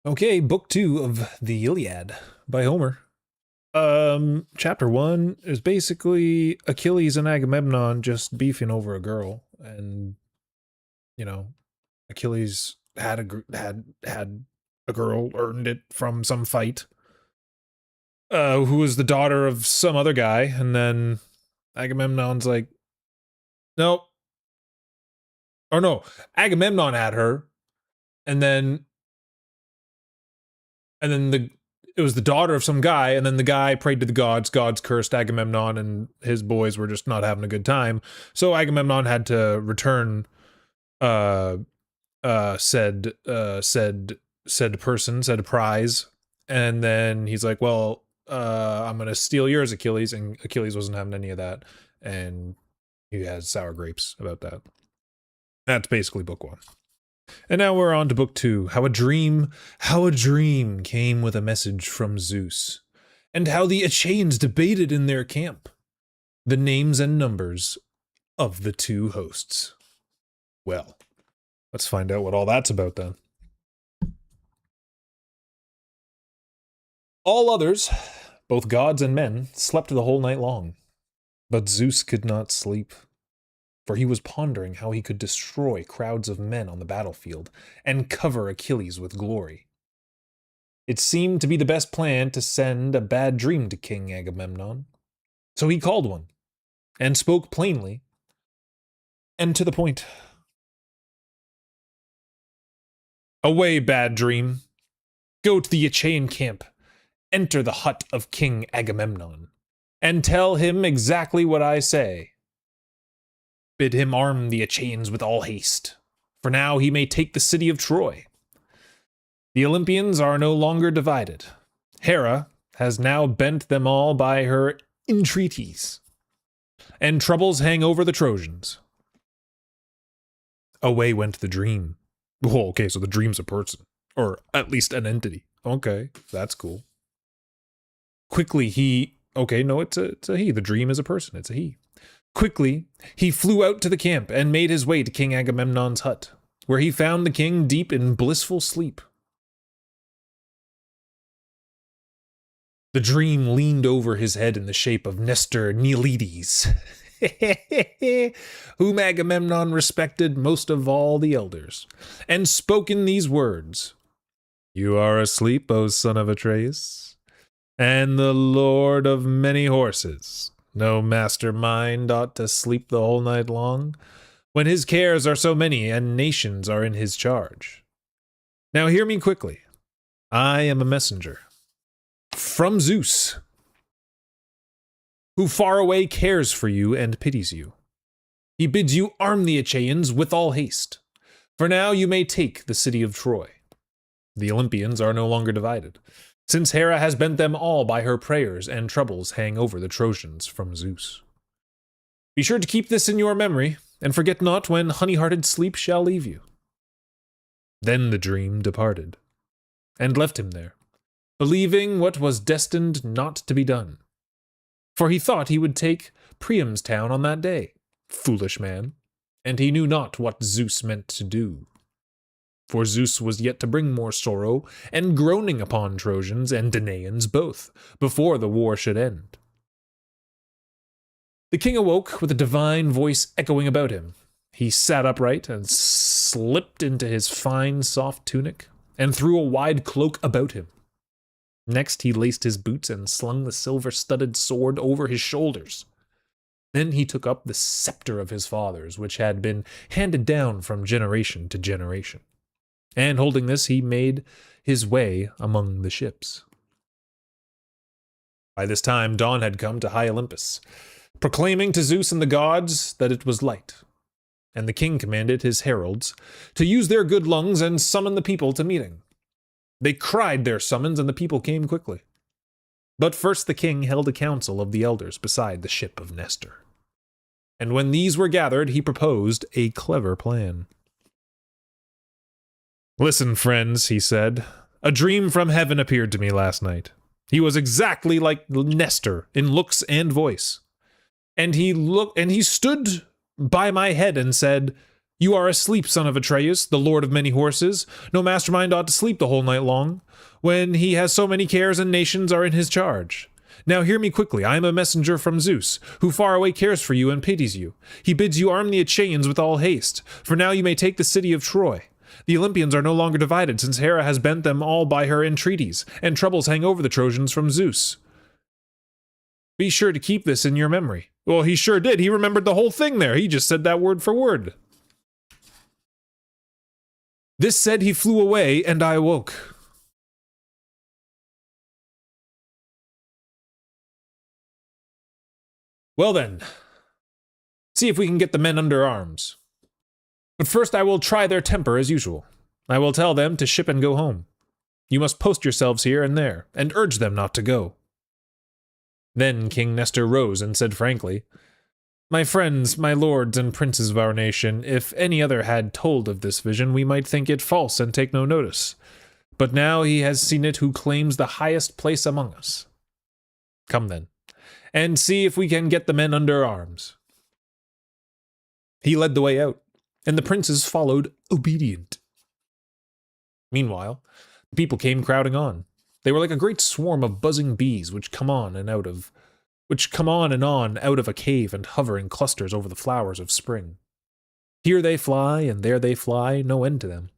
Okay, book 2 of the Iliad by Homer. Chapter 1 is basically Achilles and Agamemnon just beefing over a girl, and you know, Achilles had a girl, earned it from some fight, who was the daughter of some other guy, and then Agamemnon's like, nope, or no, Agamemnon had her, and then it was the daughter of some guy, and then the guy prayed to the gods. Gods cursed Agamemnon, and his boys were just not having a good time. So Agamemnon had to return uh said prize, and then he's like, well, I'm gonna steal yours, Achilles, and Achilles wasn't having any of that, and he has sour grapes about that. That's basically book 1. And now we're on to book 2, how a dream came with a message from Zeus, and how the Achaeans debated in their camp the names and numbers of the two hosts. Well, let's find out what all that's about then. All others, both gods and men, slept the whole night long, but Zeus could not sleep, for he was pondering how he could destroy crowds of men on the battlefield and cover Achilles with glory. It seemed to be the best plan to send a bad dream to King Agamemnon. So he called one, and spoke plainly and to the point. Away, bad dream. Go to the Achaean camp, enter the hut of King Agamemnon, and tell him exactly what I say. Bid him arm the Achaeans with all haste, for now he may take the city of Troy. The Olympians are no longer divided. Hera has now bent them all by her entreaties, and troubles hang over the Trojans. Away went the dream. Oh, okay, so the dream's a person, or at least an entity. Okay, that's cool. Quickly he... Okay, no, it's a he. The dream is a person. It's a he. Quickly, he flew out to the camp and made his way to King Agamemnon's hut, where he found the king deep in blissful sleep. The dream leaned over his head in the shape of Nestor Neleides, whom Agamemnon respected most of all the elders, and spoke in these words: You are asleep, O son of Atreus, and the lord of many horses. No mastermind ought to sleep the whole night long, when his cares are so many and nations are in his charge. Now hear me quickly. I am a messenger from Zeus, who far away cares for you and pities you. He bids you arm the Achaeans with all haste, for now you may take the city of Troy. The Olympians are no longer divided, since Hera has bent them all by her prayers, and troubles hang over the Trojans from Zeus. Be sure to keep this in your memory, and forget not when honey-hearted sleep shall leave you. Then the dream departed, and left him there, believing what was destined not to be done. For he thought he would take Priam's town on that day, foolish man, and he knew not what Zeus meant to do. For Zeus was yet to bring more sorrow and groaning upon Trojans and Danaans both, before the war should end. The king awoke with a divine voice echoing about him. He sat upright and slipped into his fine, soft tunic, and threw a wide cloak about him. Next he laced his boots and slung the silver-studded sword over his shoulders. Then he took up the scepter of his fathers, which had been handed down from generation to generation. And holding this, he made his way among the ships. By this time, dawn had come to high Olympus, proclaiming to Zeus and the gods that it was light. And the king commanded his heralds to use their good lungs and summon the people to meeting. They cried their summons, and the people came quickly. But first the king held a council of the elders beside the ship of Nestor. And when these were gathered, he proposed a clever plan. Listen, friends, he said. A dream from heaven appeared to me last night. He was exactly like Nestor in looks and voice. And he stood by my head and said, You are asleep, son of Atreus, the lord of many horses. No mastermind ought to sleep the whole night long, when he has so many cares and nations are in his charge. Now hear me quickly. I am a messenger from Zeus, who far away cares for you and pities you. He bids you arm the Achaeans with all haste, for now you may take the city of Troy. The Olympians are no longer divided, since Hera has bent them all by her entreaties, and troubles hang over the Trojans from Zeus. Be sure to keep this in your memory. Well, he sure did. He remembered the whole thing there. He just said that word for word. This said, he flew away, and I awoke. Well then, see if we can get the men under arms. But first I will try their temper as usual. I will tell them to ship and go home. You must post yourselves here and there, and urge them not to go. Then King Nestor rose and said frankly, My friends, my lords and princes of our nation, if any other had told of this vision, we might think it false and take no notice. But now he has seen it who claims the highest place among us. Come then, and see if we can get the men under arms. He led the way out, and the princes followed obedient. Meanwhile, the people came crowding on. They were like a great swarm of buzzing bees which come on and on out of a cave and hover in clusters over the flowers of spring. Here they fly, and there they fly, no end to them.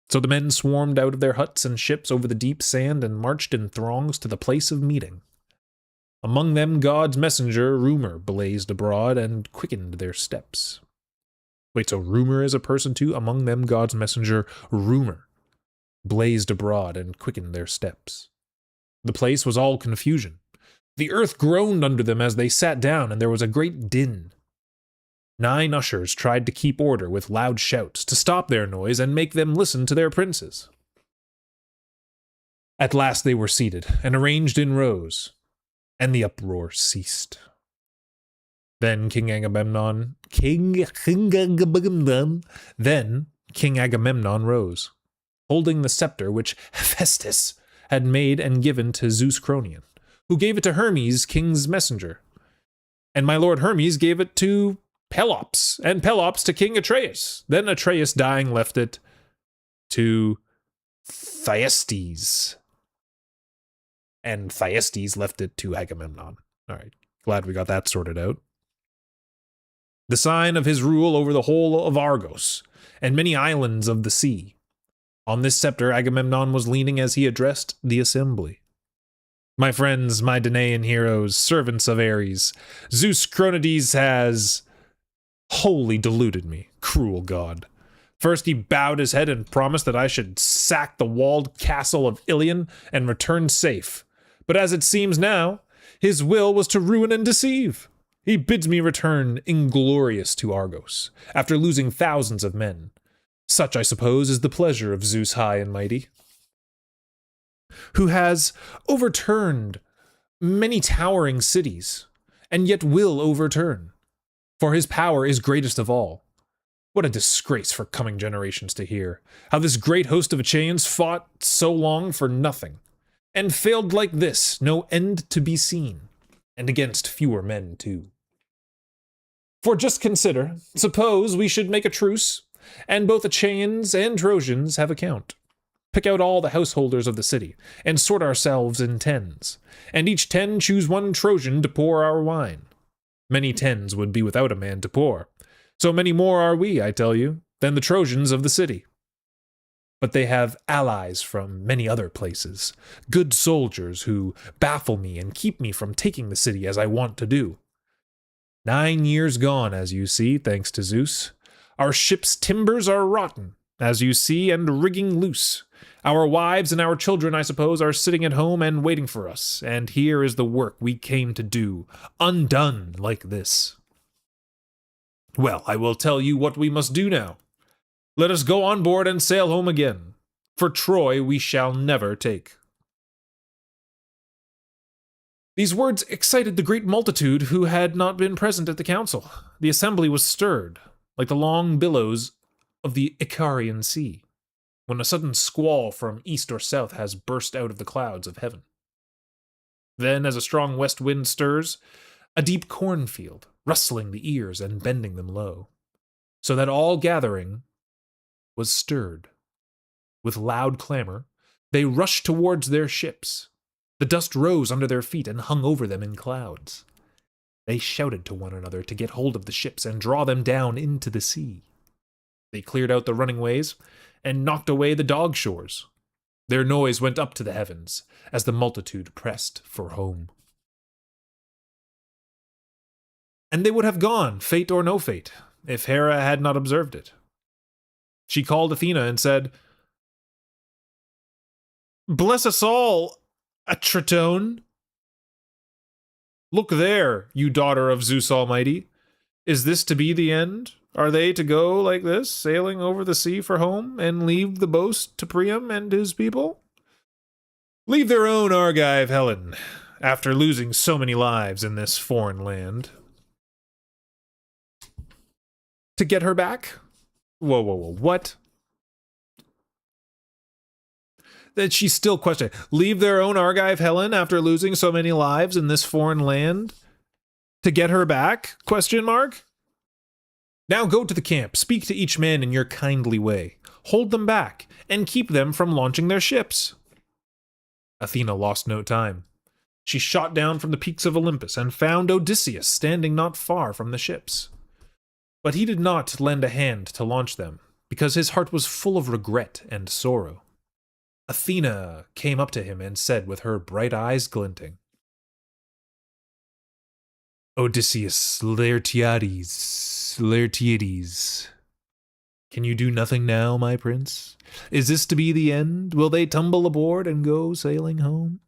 So the men swarmed out of their huts and ships over the deep sand and marched in throngs to the place of meeting. Among them God's messenger, Rumor, blazed abroad and quickened their steps. Wait, so Rumor is a person too? Among them God's messenger, Rumor, blazed abroad and quickened their steps. The place was all confusion. The earth groaned under them as they sat down, and there was a great din. 9 ushers tried to keep order with loud shouts, to stop their noise and make them listen to their princes. At last they were seated, and arranged in rows, and the uproar ceased. Then King Agamemnon rose, holding the scepter which Hephaestus had made and given to Zeus Cronion, who gave it to Hermes, king's messenger. And my lord Hermes gave it to Pelops, and Pelops to King Atreus. Then Atreus, dying, left it to Thyestes, and Thyestes left it to Agamemnon. All right, glad we got that sorted out. The sign of his rule over the whole of Argos, and many islands of the sea. On this scepter Agamemnon was leaning as he addressed the assembly. My friends, my Danaan heroes, servants of Ares, Zeus Cronides has wholly deluded me, cruel god. First he bowed his head and promised that I should sack the walled castle of Iliad and return safe. But as it seems now, his will was to ruin and deceive. He bids me return inglorious to Argos, after losing thousands of men. Such, I suppose, is the pleasure of Zeus high and mighty, who has overturned many towering cities, and yet will overturn, for his power is greatest of all. What a disgrace for coming generations to hear, how this great host of Achaeans fought so long for nothing, and failed like this, no end to be seen, and against fewer men too. For just consider, suppose we should make a truce, and both Achaeans and Trojans have a count. Pick out all the householders of the city, and sort ourselves in 10s, and each 10 choose 1 Trojan to pour our wine. Many 10s would be without a man to pour. So many more are we, I tell you, than the Trojans of the city. But they have allies from many other places, good soldiers who baffle me and keep me from taking the city as I want to do. 9 years gone, as you see, thanks to Zeus. Our ship's timbers are rotten, as you see, and rigging loose. Our wives and our children, I suppose, are sitting at home and waiting for us, and here is the work we came to do, undone like this. Well, I will tell you what we must do now. Let us go on board and sail home again, for Troy we shall never take. These words excited the great multitude who had not been present at the council. The assembly was stirred, like the long billows of the Icarian Sea, when a sudden squall from east or south has burst out of the clouds of heaven. Then, as a strong west wind stirs, a deep cornfield, rustling the ears and bending them low. so that all gathering was stirred. With loud clamor, they rushed towards their ships. The dust rose under their feet and hung over them in clouds. They shouted to one another to get hold of the ships and draw them down into the sea. They cleared out the running ways and knocked away the dog shores. Their noise went up to the heavens as the multitude pressed for home. And they would have gone, fate or no fate, if Hera had not observed it. She called Athena and said, "Bless us all, Atratone. Look there, you daughter of Zeus Almighty. Is this to be the end? Are they to go like this, sailing over the sea for home, and leave the boast to Priam and his people? Leave their own Argive Helen, after losing so many lives in this foreign land. To get her back? Whoa, what? That she's still questioning. Leave their own Argive Helen after losing so many lives in this foreign land? To get her back? Question mark? Now go to the camp, speak to each man in your kindly way, hold them back, and keep them from launching their ships." Athena lost no time. She shot down from the peaks of Olympus and found Odysseus standing not far from the ships. But he did not lend a hand to launch them, because his heart was full of regret and sorrow. Athena came up to him and said with her bright eyes glinting, "Odysseus Laertiades, can you do nothing now, my prince? Is this to be the end? Will they tumble aboard and go sailing home?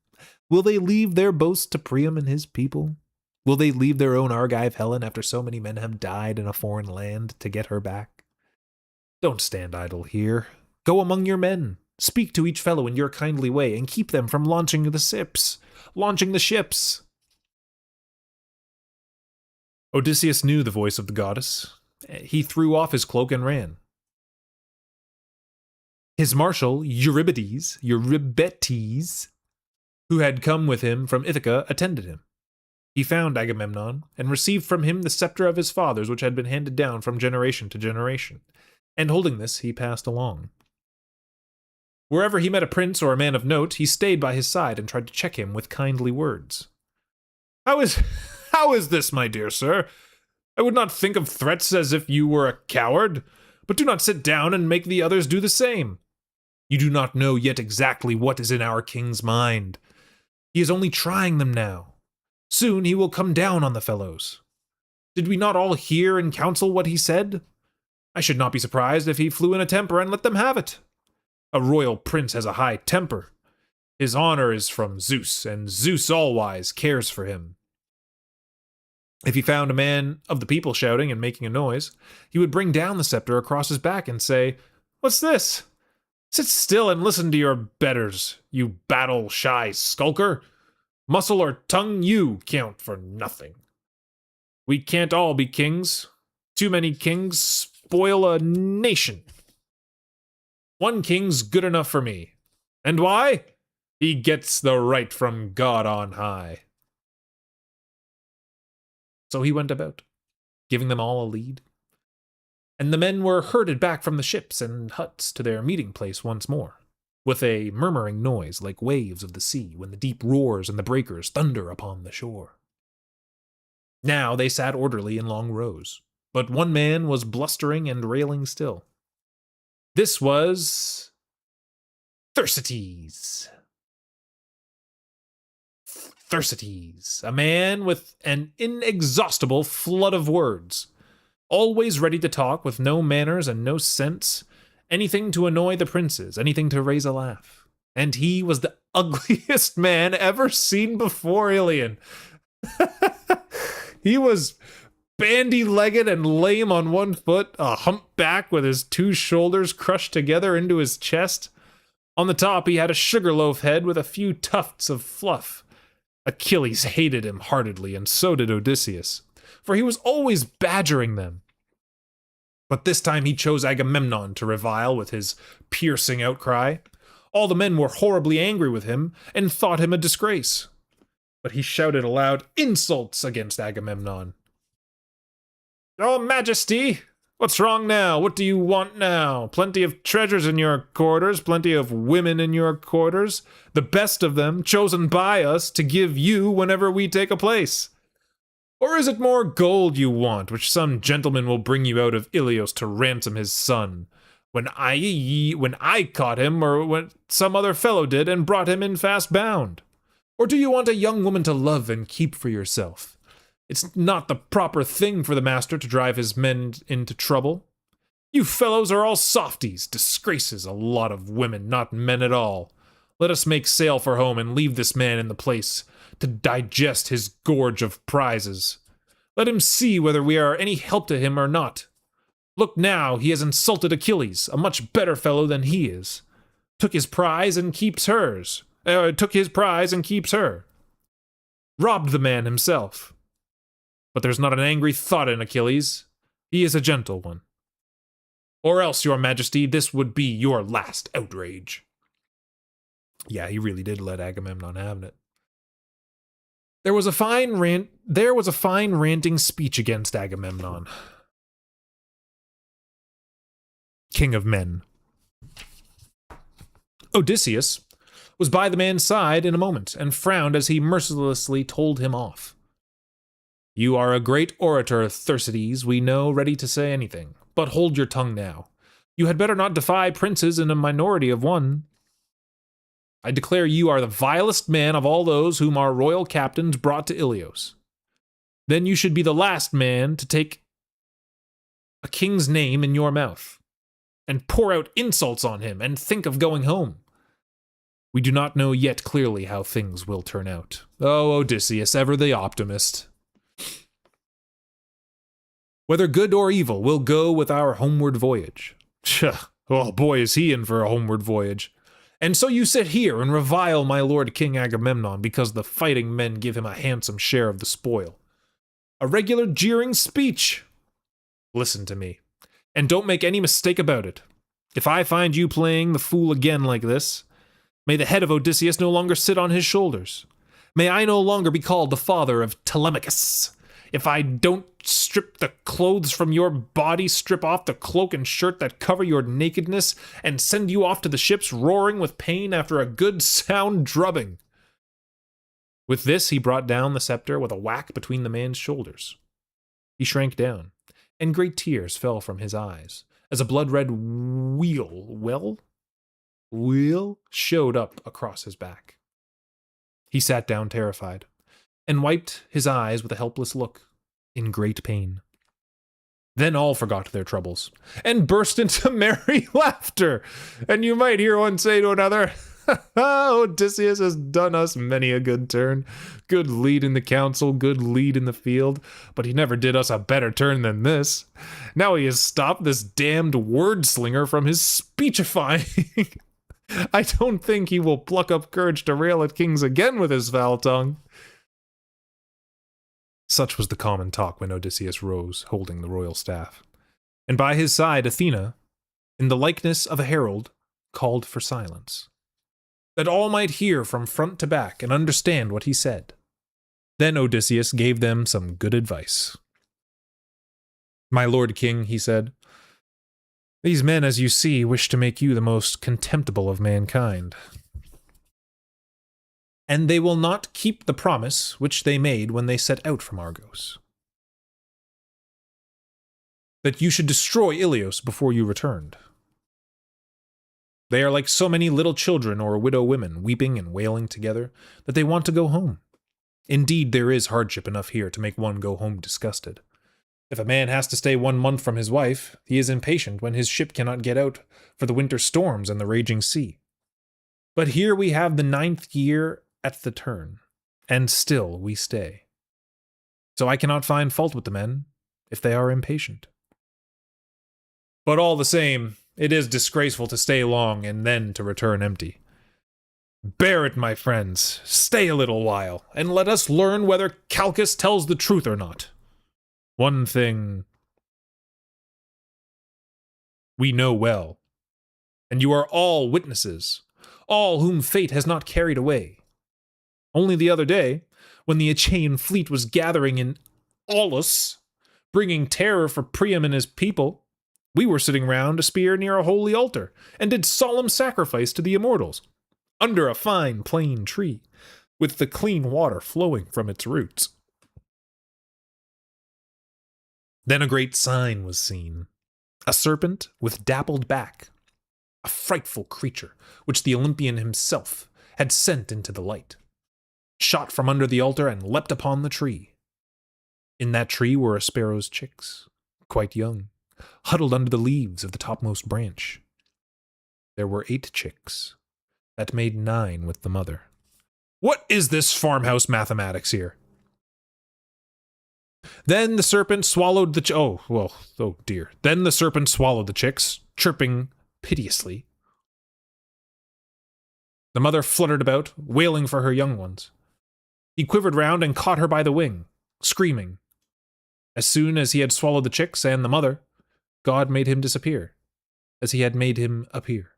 Will they leave their boast to Priam and his people? Will they leave their own Argive Helen after so many men have died in a foreign land to get her back? Don't stand idle here. Go among your men. Speak to each fellow in your kindly way and keep them from launching the ships. Odysseus knew the voice of the goddess. He threw off his cloak and ran. His marshal, Eurybates, who had come with him from Ithaca, attended him. He found Agamemnon, and received from him the scepter of his fathers, which had been handed down from generation to generation, and holding this he passed along. Wherever he met a prince or a man of note, he stayed by his side and tried to check him with kindly words. How is this, my dear sir? I would not think of threats as if you were a coward, but do not sit down and make the others do the same. You do not know yet exactly what is in our king's mind. He is only trying them now. Soon he will come down on the fellows. Did we not all hear in council what he said? I should not be surprised if he flew in a temper and let them have it. A royal prince has a high temper. His honor is from Zeus, and Zeus all-wise cares for him. If he found a man of the people shouting and making a noise, he would bring down the scepter across his back and say, "What's this? Sit still and listen to your betters, you battle-shy skulker. Muscle or tongue, you count for nothing. We can't all be kings. Too many kings spoil a nation. One king's good enough for me. And why? He gets the right from God on high." So he went about, giving them all a lead. And the men were herded back from the ships and huts to their meeting place once more, with a murmuring noise like waves of the sea when the deep roars and the breakers thunder upon the shore. Now they sat orderly in long rows, but one man was blustering and railing still. This was Thersites, a man with an inexhaustible flood of words, always ready to talk with no manners and no sense, anything to annoy the princes, anything to raise a laugh. And he was the ugliest man ever seen before Iliad. He was bandy-legged and lame on one foot, a humpback with his two shoulders crushed together into his chest. On the top he had a sugar-loaf head with a few tufts of fluff. Achilles hated him heartily, and so did Odysseus, for he was always badgering them. But this time he chose Agamemnon to revile with his piercing outcry. All the men were horribly angry with him and thought him a disgrace. But he shouted aloud insults against Agamemnon. "Your Majesty, What's wrong now? What do you want now? Plenty of treasures in your quarters, plenty of women in your quarters, the best of them chosen by us to give you whenever we take a place. Or is it more gold you want, which some gentleman will bring you out of Ilios to ransom his son, when I caught him, or when some other fellow did and brought him in fast bound? Or do you want a young woman to love and keep for yourself? It's not the proper thing for the master to drive his men into trouble. You fellows are all softies, disgraces, a lot of women, not men at all. Let us make sail for home and leave this man in the place to digest his gorge of prizes. Let him see whether we are any help to him or not. Look now, he has insulted Achilles, a much better fellow than he is. Took his prize and keeps her. Robbed the man himself. But there's not an angry thought in Achilles. He is a gentle one. Or else, your majesty, this would be your last outrage. Yeah, he really did let Agamemnon have it. There was a fine ranting speech against Agamemnon, king of men. Odysseus was by the man's side in a moment, and frowned as he mercilessly told him off. You are a great orator, Thersites, we know, ready to say anything. But hold your tongue now. You had better not defy princes in a minority of one. I declare you are the vilest man of all those whom our royal captains brought to Ilios. Then you should be the last man to take a king's name in your mouth, and pour out insults on him, and think of going home. We do not know yet clearly how things will turn out. Oh, Odysseus, ever the optimist. Whether good or evil, we'll go with our homeward voyage. Oh boy, is he in for a homeward voyage. And so you sit here and revile my lord King Agamemnon because the fighting men give him a handsome share of the spoil. A regular jeering speech. Listen to me, and don't make any mistake about it. If I find you playing the fool again like this, may the head of Odysseus no longer sit on his shoulders. May I no longer be called the father of Telemachus. If I don't strip the clothes from your body, strip off the cloak and shirt that cover your nakedness, and send you off to the ships roaring with pain after a good sound drubbing. With this, he brought down the scepter with a whack between the man's shoulders. He shrank down, and great tears fell from his eyes, as a blood-red wheal showed up across his back. He sat down terrified, and wiped his eyes with a helpless look, in great pain. Then all forgot their troubles, and burst into merry laughter, and you might hear one say to another, Odysseus has done us many a good turn. Good lead in the council, good lead in the field, but he never did us a better turn than this. Now he has stopped this damned word-slinger from his speechifying. I don't think he will pluck up courage to rail at kings again with his foul tongue. Such was the common talk when Odysseus rose, holding the royal staff. And by his side Athena, in the likeness of a herald, called for silence, that all might hear from front to back and understand what he said. Then Odysseus gave them some good advice. My lord king, he said, these men, as you see, wish to make you the most contemptible of mankind. And they will not keep the promise which they made when they set out from Argos, that you should destroy Ilios before you returned. They are like so many little children or widow women, weeping and wailing together, that they want to go home. Indeed, there is hardship enough here to make one go home disgusted. If a man has to stay 1 month from his wife, he is impatient when his ship cannot get out for the winter storms and the raging sea. But here we have the 9th year at the turn, and still we stay. So I cannot find fault with the men, if they are impatient. But all the same, it is disgraceful to stay long and then to return empty. Bear it, my friends, stay a little while, and let us learn whether Calchas tells the truth or not. One thing we know well, and you are all witnesses, all whom fate has not carried away. Only the other day, when the Achaean fleet was gathering in Aulis, bringing terror for Priam and his people, We were sitting round a spear near a holy altar, and did solemn sacrifice to the immortals, under a fine plane tree, with the clean water flowing from its roots. Then a great sign was seen, a serpent with dappled back, a frightful creature which the Olympian himself had sent into the light, shot from under the altar and leapt upon the tree. In that tree were a sparrow's chicks, quite young, huddled under the leaves of the topmost branch. There were 8 chicks. That made 9 with the mother. What is this farmhouse mathematics here? Then the serpent swallowed the oh dear. Then the serpent swallowed the chicks, chirping piteously. The mother fluttered about, wailing for her young ones. He quivered round and caught her by the wing, screaming. As soon as he had swallowed the chicks and the mother, God made him disappear, as he had made him appear,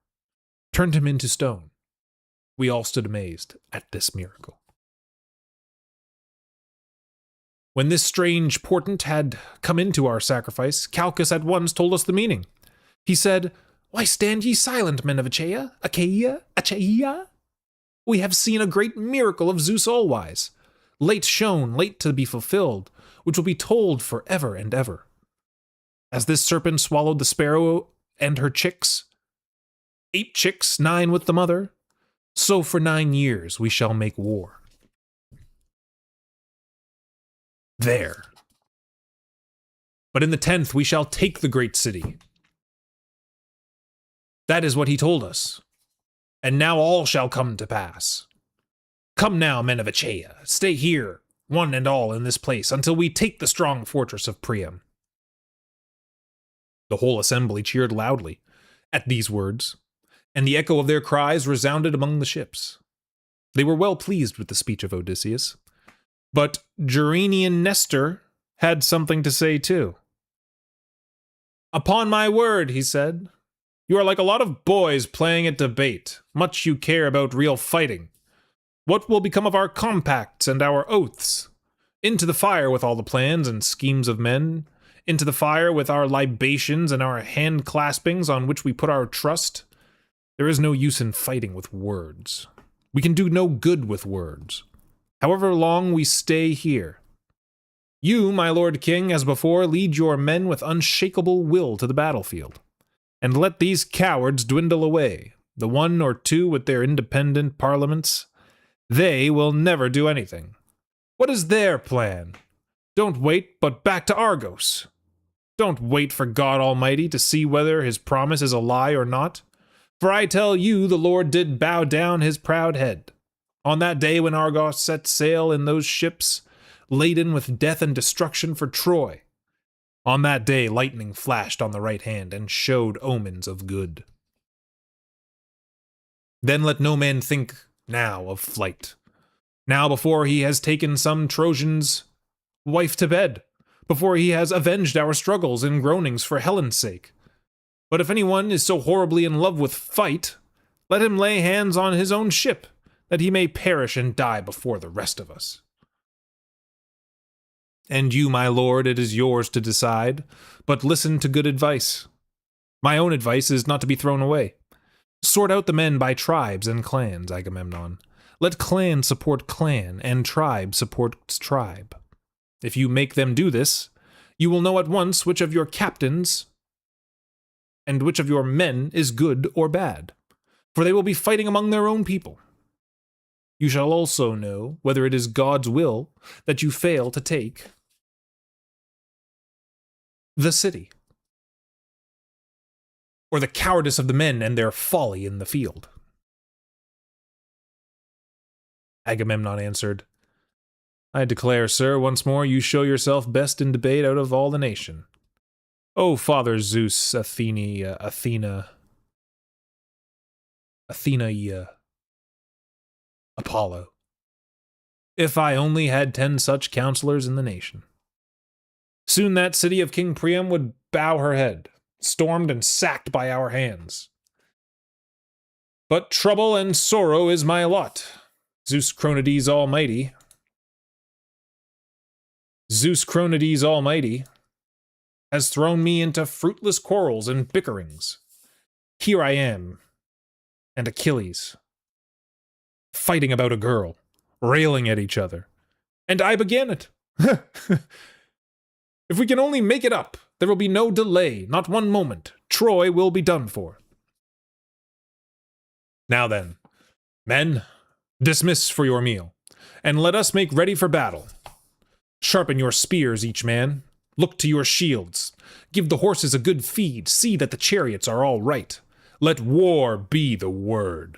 turned him into stone. We all stood amazed at this miracle. When this strange portent had come into our sacrifice, Calchas at once told us the meaning. He said, "Why stand ye silent, men of Achaia? We have seen a great miracle of Zeus Allwise, late shown, late to be fulfilled, which will be told for ever and ever. As this serpent swallowed the sparrow and her chicks, 8 chicks, 9 with the mother, so for 9 years we shall make war. There. But in the 10th we shall take the great city." That is what he told us. And now all shall come to pass. Come now, men of Achaia, stay here, one and all in this place, until we take the strong fortress of Priam. The whole assembly cheered loudly at these words, and the echo of their cries resounded among the ships. They were well pleased with the speech of Odysseus, but Gerenian Nestor had something to say too. "Upon my word," he said, "you are like a lot of boys playing at debate. Much you care about real fighting. What will become of our compacts and our oaths? Into the fire with all the plans and schemes of men. Into the fire with our libations and our hand-claspings on which we put our trust. There is no use in fighting with words. We can do no good with words, however long we stay here. You, my lord king, as before, lead your men with unshakable will to the battlefield. And let these cowards dwindle away, the 1 or 2 with their independent parliaments. They will never do anything. What is their plan? Don't wait, but back to Argos. Don't wait for God Almighty to see whether his promise is a lie or not. For I tell you, the Lord did bow down his proud head. On that day when Argos set sail in those ships, laden with death and destruction for Troy, on that day lightning flashed on the right hand and showed omens of good. Then let no man think now of flight. Now before he has taken some Trojan's wife to bed, before he has avenged our struggles and groanings for Helen's sake. But if anyone is so horribly in love with fight, let him lay hands on his own ship, that he may perish and die before the rest of us. And you, my lord, it is yours to decide, but listen to good advice. My own advice is not to be thrown away. Sort out the men by tribes and clans, Agamemnon. Let clan support clan, and tribe supports tribe. If you make them do this, you will know at once which of your captains and which of your men is good or bad, for they will be fighting among their own people. You shall also know whether it is God's will that you fail to take the city, or the cowardice of the men and their folly in the field." Agamemnon answered, "I declare, sir, once more you show yourself best in debate out of all the nation. O Father Zeus, Athena, Apollo, if I only had 10 such counselors in the nation. Soon that city of King Priam would bow her head, stormed and sacked by our hands. But trouble and sorrow is my lot. Zeus Cronades Almighty, has thrown me into fruitless quarrels and bickerings. Here I am, and Achilles, fighting about a girl, railing at each other. And I began it. If we can only make it up, there will be no delay, not one moment. Troy will be done for. Now then, men, dismiss for your meal, and let us make ready for battle. Sharpen your spears, each man. Look to your shields. Give the horses a good feed. See that the chariots are all right. Let war be the word.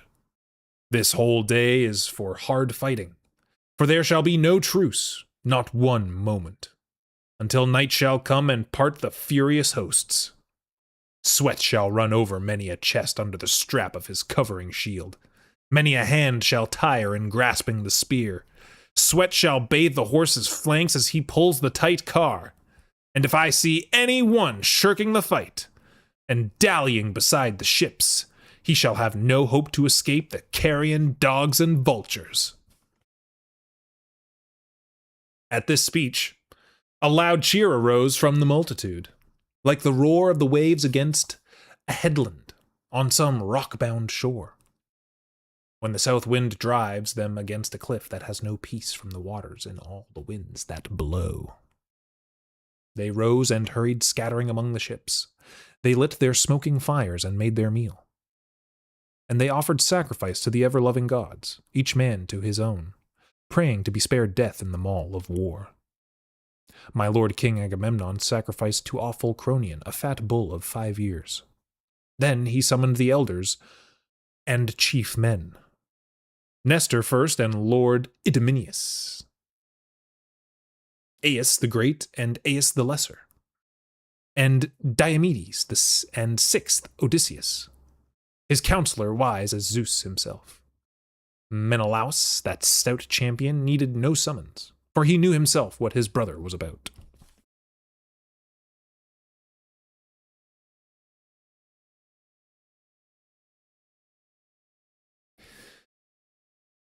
This whole day is for hard fighting, for there shall be no truce, not one moment, until night shall come and part the furious hosts. Sweat shall run over many a chest under the strap of his covering shield. Many a hand shall tire in grasping the spear. Sweat shall bathe the horse's flanks as he pulls the tight car. And if I see any one shirking the fight and dallying beside the ships, he shall have no hope to escape the carrion dogs and vultures. At this speech, a loud cheer arose from the multitude, like the roar of the waves against a headland on some rock-bound shore, when the south wind drives them against a cliff that has no peace from the waters in all the winds that blow. They rose and hurried scattering among the ships. They lit their smoking fires and made their meal. And they offered sacrifice to the ever-loving gods, each man to his own, praying to be spared death in the maul of war. My lord King Agamemnon sacrificed to awful Kronion a fat bull of 5 years. Then he summoned the elders and chief men, Nestor first and Lord Idomeneus, Aias the Great and Aias the Lesser, and Diomedes and sixth Odysseus, his counselor wise as Zeus himself. Menelaus, that stout champion, needed no summons, for he knew himself what his brother was about.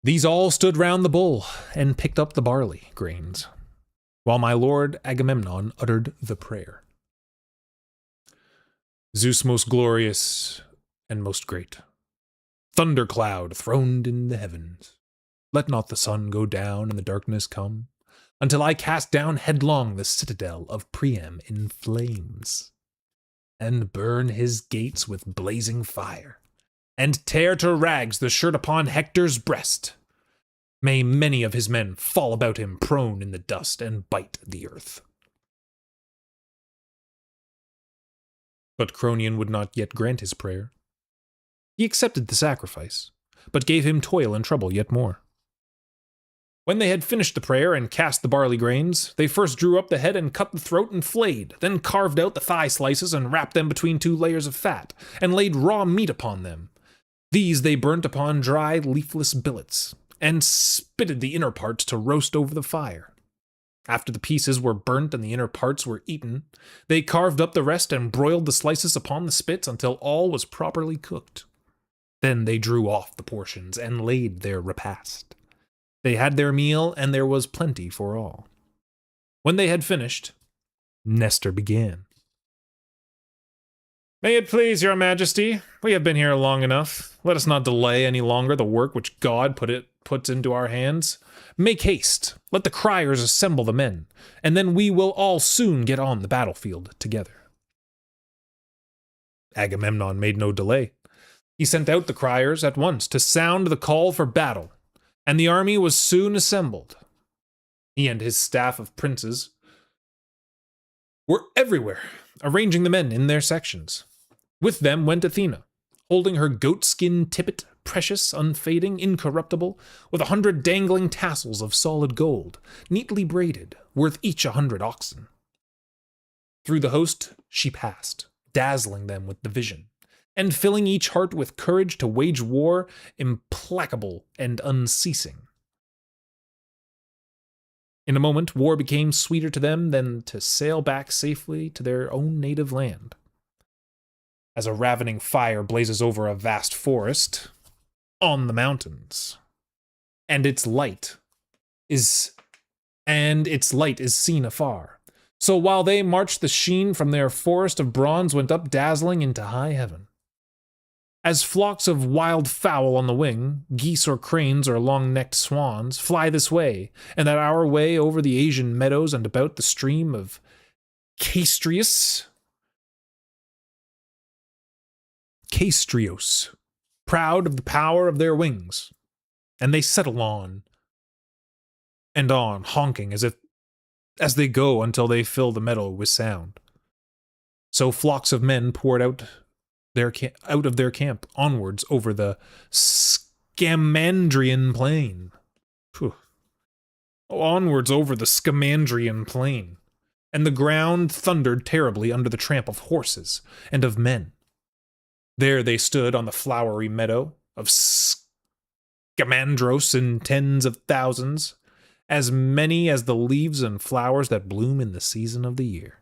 These all stood round the bull and picked up the barley grains, while my lord Agamemnon uttered the prayer. Zeus most glorious and most great, thundercloud throned in the heavens, let not the sun go down and the darkness come, until I cast down headlong the citadel of Priam in flames, and burn his gates with blazing fire, and tear to rags the shirt upon Hector's breast. May many of his men fall about him prone in the dust and bite the earth. But Kronion would not yet grant his prayer. He accepted the sacrifice, but gave him toil and trouble yet more. When they had finished the prayer and cast the barley grains, they first drew up the head and cut the throat and flayed, then carved out the thigh slices and wrapped them between 2 layers of fat, and laid raw meat upon them. These they burnt upon dry, leafless billets, and spitted the inner parts to roast over the fire. After the pieces were burnt and the inner parts were eaten, they carved up the rest and broiled the slices upon the spits until all was properly cooked. Then they drew off the portions and laid their repast. They had their meal, and there was plenty for all. When they had finished, Nestor began. May it please your majesty, we have been here long enough. Let us not delay any longer the work which God puts into our hands. Make haste, let the criers assemble the men, and then we will all soon get on the battlefield together. Agamemnon made no delay. He sent out the criers at once to sound the call for battle, and the army was soon assembled. He and his staff of princes were everywhere, arranging the men in their sections. With them went Athena, holding her goatskin tippet, precious, unfading, incorruptible, with 100 dangling tassels of solid gold, neatly braided, worth each 100 oxen. Through the host she passed, dazzling them with the vision, and filling each heart with courage to wage war implacable and unceasing. In a moment, war became sweeter to them than to sail back safely to their own native land. As a ravening fire blazes over a vast forest on the mountains, and its light is seen afar, So while they marched, the sheen from their forest of bronze went up dazzling into high heaven. As flocks of wild fowl on the wing, geese or cranes or long-necked swans, fly this way, and that our way over the Asian meadows and about the stream of Castrios, proud of the power of their wings, and they settle on and on, honking as they go until they fill the meadow with sound. So flocks of men poured out of their camp onwards over the Scamandrian plain. Onwards over the Scamandrian plain, and the ground thundered terribly under the tramp of horses and of men. There they stood on the flowery meadow of Scamandros in tens of thousands, as many as the leaves and flowers that bloom in the season of the year.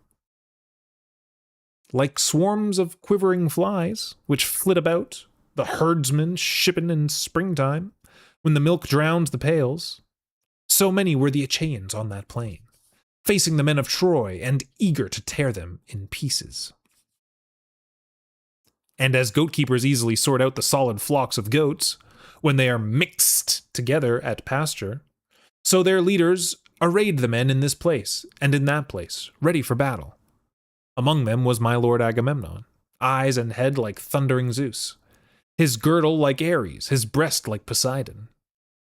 Like swarms of quivering flies, which flit about, the herdsmen shipping in springtime, when the milk drowns the pails, so many were the Achaeans on that plain, facing the men of Troy and eager to tear them in pieces. And as goatkeepers easily sort out the solid flocks of goats when they are mixed together at pasture, so their leaders arrayed the men in this place and in that place, ready for battle. Among them was my lord Agamemnon, eyes and head like thundering Zeus, his girdle like Ares, his breast like Poseidon.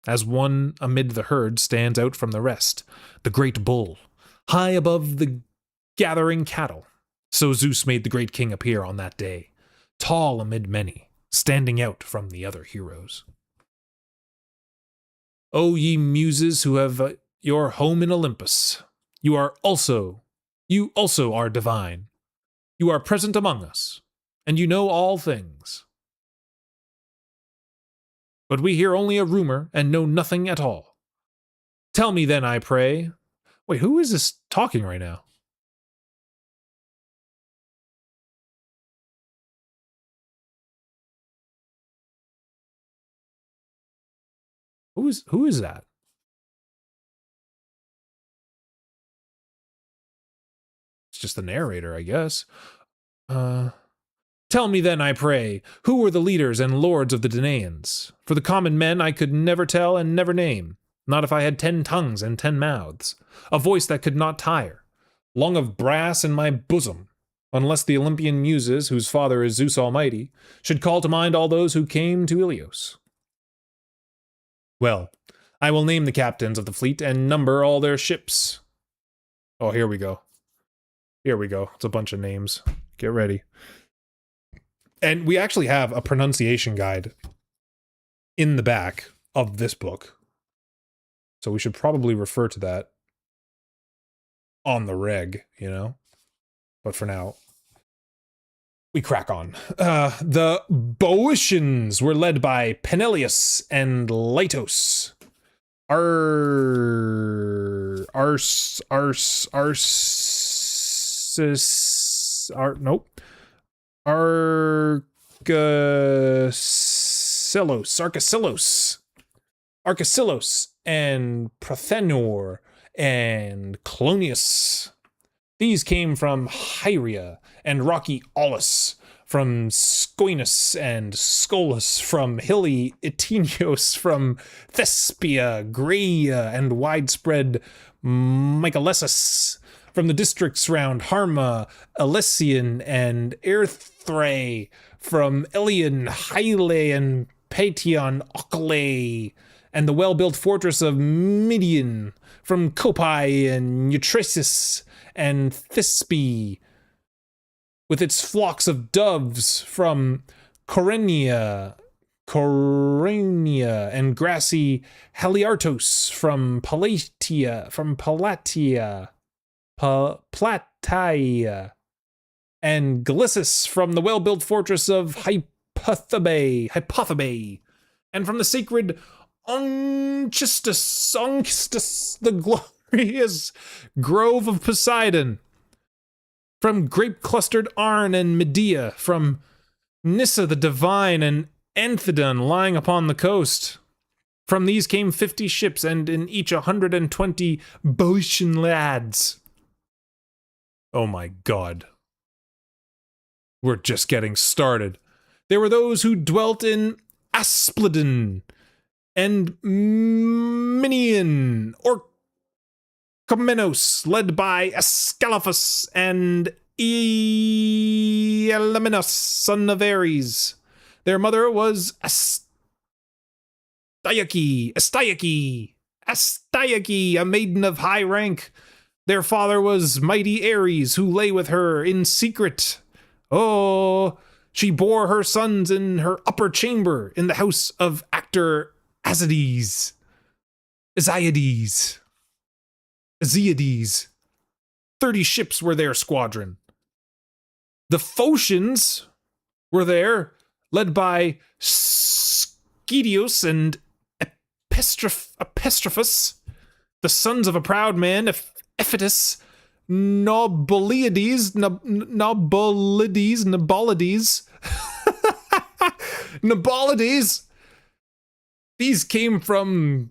As one amid the herd stands out from the rest, the great bull, high above the gathering cattle, so Zeus made the great king appear on that day, tall amid many, standing out from the other heroes. O ye muses who have your home in Olympus, you also are divine. You are present among us, and you know all things. But we hear only a rumor and know nothing at all. Tell me then, I pray. Wait, who is this talking right now? Who is that? It's just the narrator, I guess. Tell me then, I pray, who were the leaders and lords of the Danaans? For the common men I could never tell and never name, not if I had 10 tongues and 10 mouths, a voice that could not tire, lung of brass in my bosom, unless the Olympian muses, whose father is Zeus Almighty, should call to mind all those who came to Ilios. Well, I will name the captains of the fleet and number all their ships. Oh, here we go. Here we go. It's a bunch of names. Get ready. And we actually have a pronunciation guide in the back of this book. So we should probably refer to that on the reg, you know? But for now, we crack on. The Boeotians were led by Peneleus and Leitos. Arcesilos, and Prothenor, and Clonius. These came from Hyria and rocky Aulis, from Scoinus and Scolus, from hilly Itinios, from Thespia, Graea, and widespread Mycalessus, from the districts round Harma, Elysian, and Erthrae, from Elion, Hyle, and Paetion, Ochle, and the well-built fortress of Midian, from Copai and Eutrasis and Thisbe, with its flocks of doves, from Corenia and grassy Haliartos, from Plataea, and Glissus, from the well-built fortress of Hypothabe, and from the sacred Onchistus, the glorious grove of Poseidon, from grape-clustered Arn and Medea, from Nyssa the divine and Anthedon lying upon the coast. From these came 50 ships, and in each 120 Boeotian lads. Oh my god. We're just getting started. There were those who dwelt in Aspledon and Minion, or Comenos, led by Ascalaphus and Elemenus, son of Ares. Their mother was Astyache, a maiden of high rank. Their father was mighty Ares, who lay with her in secret. Oh, she bore her sons in her upper chamber in the house of actor Asiades. 30 ships were their squadron. The Phocians were there, led by Schedius and Epistrophus, the sons of a proud man, Ephitus, Nabalides. These came from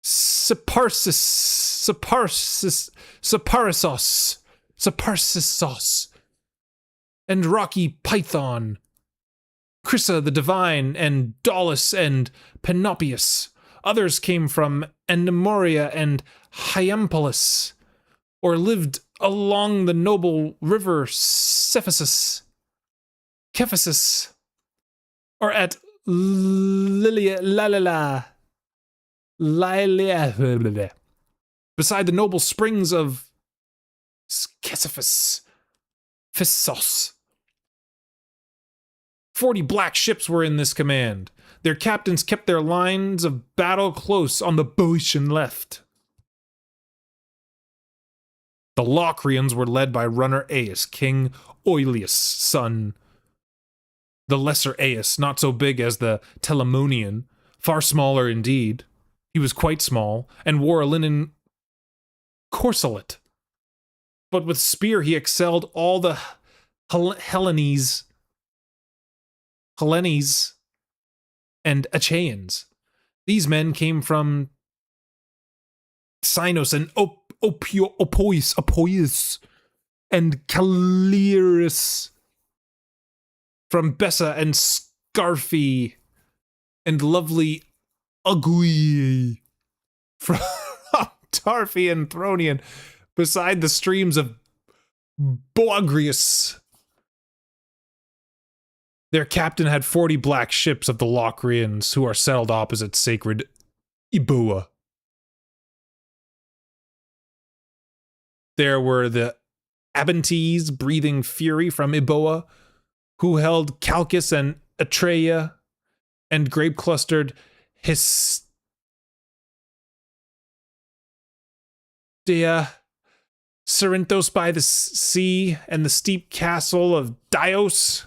Saparsisos, and Rocky Python, Chrysa the Divine, and Daulis and Panopius. Others came from Anemoria and Hyampolis, or lived along the noble river Cephasus, or at Lilia, beside the noble springs of Cephasus, 40 black ships were in this command. Their captains kept their lines of battle close on the Boeotian left. The Locrians were led by runner Aias, King Oileus' son. The lesser Aias, not so big as the Telamonian, far smaller indeed. He was quite small, and wore a linen corselet. But with spear he excelled all the Hellenes and Achaeans. These men came from Sinos and Opois and Calirus, from Bessa and Scarphi and lovely Ugui, from Tarphi and Thronian, beside the streams of Boagrius. Their captain had 40 black ships of the Locrians, who are settled opposite sacred Iboa. There were the Abantes, breathing fury from Iboa, who held Chalcis and Atreia, and grape-clustered Hestia, Cerinthos by the sea, and the steep castle of Dios,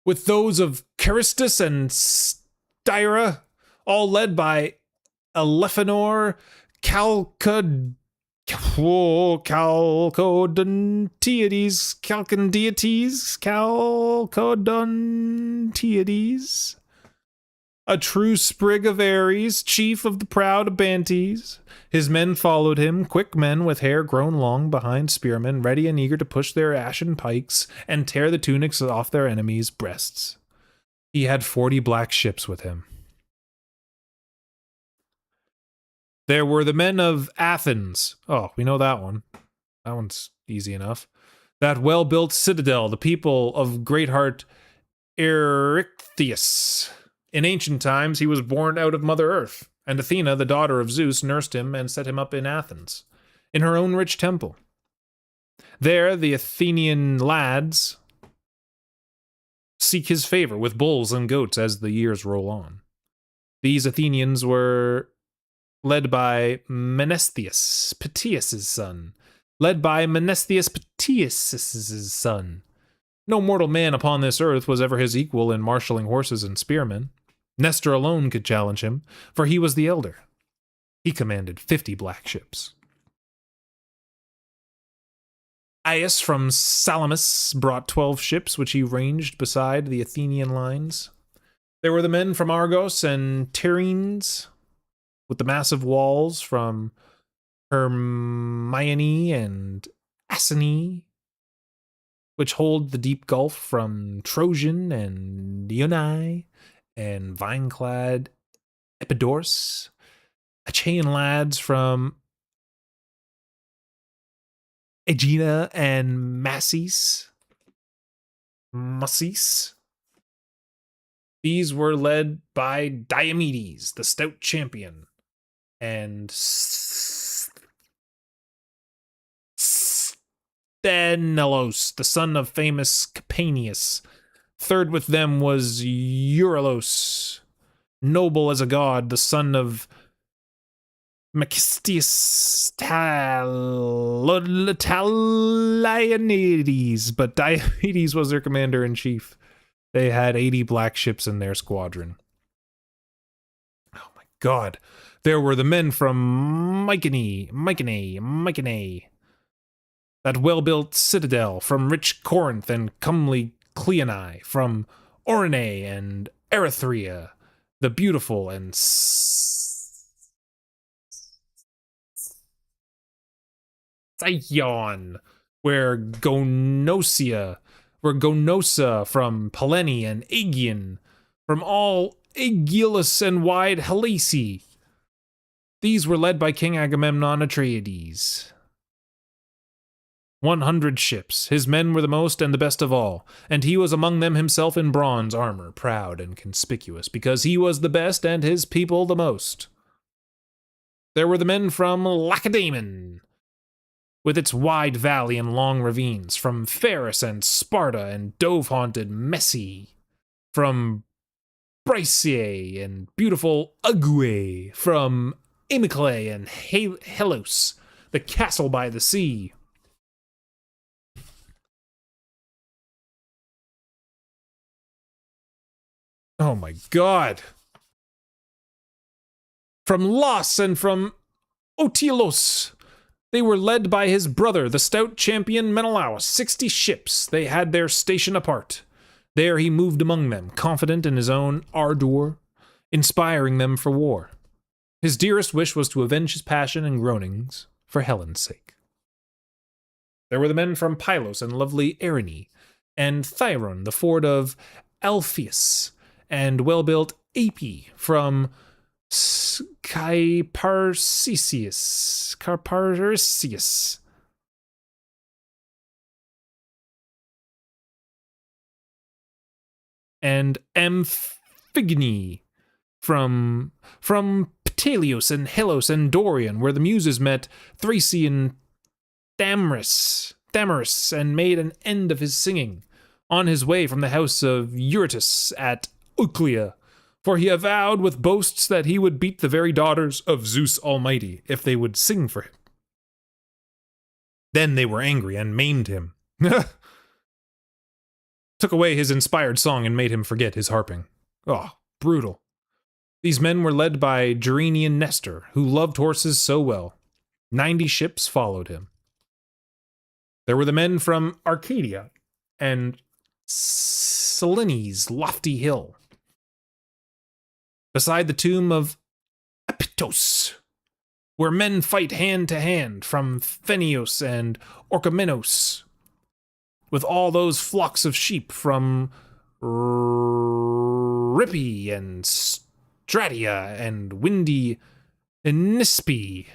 with those of Charistus and Styra, all led by Elephanor, Chalcodontiades, a true sprig of Ares, chief of the proud Abantes. His men followed him, quick men with hair grown long behind spearmen, ready and eager to push their ashen pikes and tear the tunics off their enemies' breasts. He had 40 black ships with him. There were the men of Athens. Oh, we know that one. That one's easy enough. That well-built citadel, the people of great heart Erechtheus. In ancient times, he was born out of Mother Earth, and Athena, the daughter of Zeus, nursed him and set him up in Athens, in her own rich temple. There, the Athenian lads seek his favor with bulls and goats as the years roll on. These Athenians were led by Menesthius, Peteus' son. No mortal man upon this earth was ever his equal in marshalling horses and spearmen. Nestor alone could challenge him, for he was the elder. He commanded 50 black ships. Aias from Salamis brought 12 ships, which he ranged beside the Athenian lines. There were the men from Argos and Tyrrhenes, with the massive walls from Hermione and Assini, which hold the deep gulf from Trojan and Dione and vine-clad Epidaurus, Achaean lads from Aegina and Massis. These were led by Diomedes, the stout champion, and Sthenelus, the son of famous Capaneus. Third with them was Eurylos, noble as a god, the son of Megistius Talionides, but Diomedes was their commander-in-chief. They had 80 black ships in their squadron. Oh my god. There were the men from Mycenae, that well-built citadel, from rich Corinth and comely Cleonae, from Orinae and Erythrea, the beautiful, and Scion, where Gonosa from Pellene and Aegean, from all Aegialus and wide Halace. These were led by King Agamemnon Atreides. 100 ships. His men were the most and the best of all, and he was among them himself in bronze armor, proud and conspicuous, because he was the best and his people the most. There were the men from Lacedaemon, with its wide valley and long ravines, from Pharis and Sparta and dove-haunted Messi, from Reissue and beautiful Ugue, from Amyclae and Helos, the castle by the sea. Oh my god. From Los and from Otilos. They were led by his brother, the stout champion Menelaus. 60 ships. They had their station apart. There he moved among them, confident in his own ardor, inspiring them for war. His dearest wish was to avenge his passion and groanings for Helen's sake. There were the men from Pylos and lovely Erinyes, and Thyron, the ford of Alpheus, and well-built Api from Carparcius. And Amphigny from Pteleus and Helos and Dorian, where the muses met Thracian Damaris, and made an end of his singing, on his way from the house of Eurytus at Euclea, for he avowed with boasts that he would beat the very daughters of Zeus Almighty if they would sing for him. Then they were angry and maimed him. Took away his inspired song and made him forget his harping. Oh, brutal. These men were led by Gerenian Nestor, who loved horses so well. 90 ships followed him. There were the men from Arcadia and Selene's lofty hill, beside the tomb of Epitos, where men fight hand to hand, from Phenios and Orchomenos, with all those flocks of sheep from Rippi and Stratia and windy Nispe,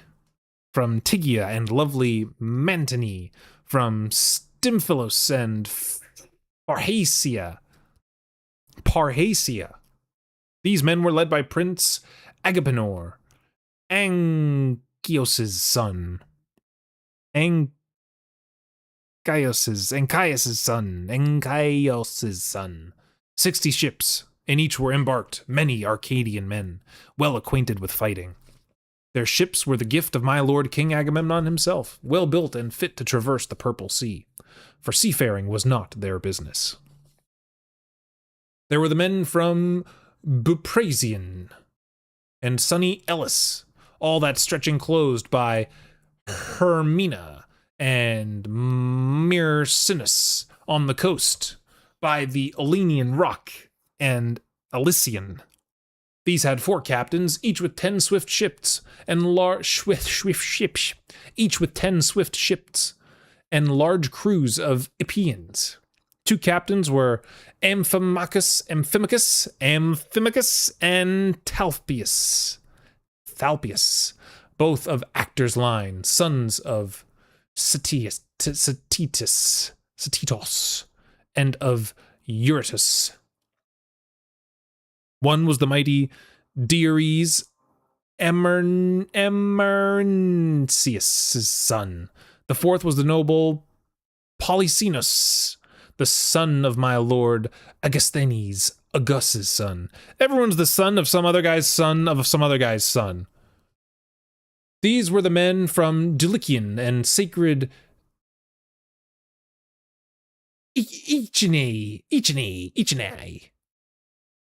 from Tigia and lovely Mantinea, from Stymphilos and Parrhasia. These men were led by Prince Agapenor, Anchios' son. 60 ships, in each were embarked many Arcadian men, well acquainted with fighting. Their ships were the gift of my lord King Agamemnon himself, well built and fit to traverse the Purple Sea, for seafaring was not their business. There were the men from Buprasian and sunny Elis, all that stretch enclosed by Hermina and Myrsinus on the coast, by the Olenian rock and Elysian. These had 4 captains, each with 10 swift ships, and each with 10 swift ships, and large crews of Epeans. 2 captains were Amphimachus, and Thalpius, both of Actor's line, sons of Satitos, and of Eurytus. One was the mighty Diores Emerncius' son. The 4th was the noble Polyxenus, the son of my lord Agasthenes, Augus's son. Everyone's the son of some other guy's son of some other guy's son. These were the men from Dulichian and sacred Echinae,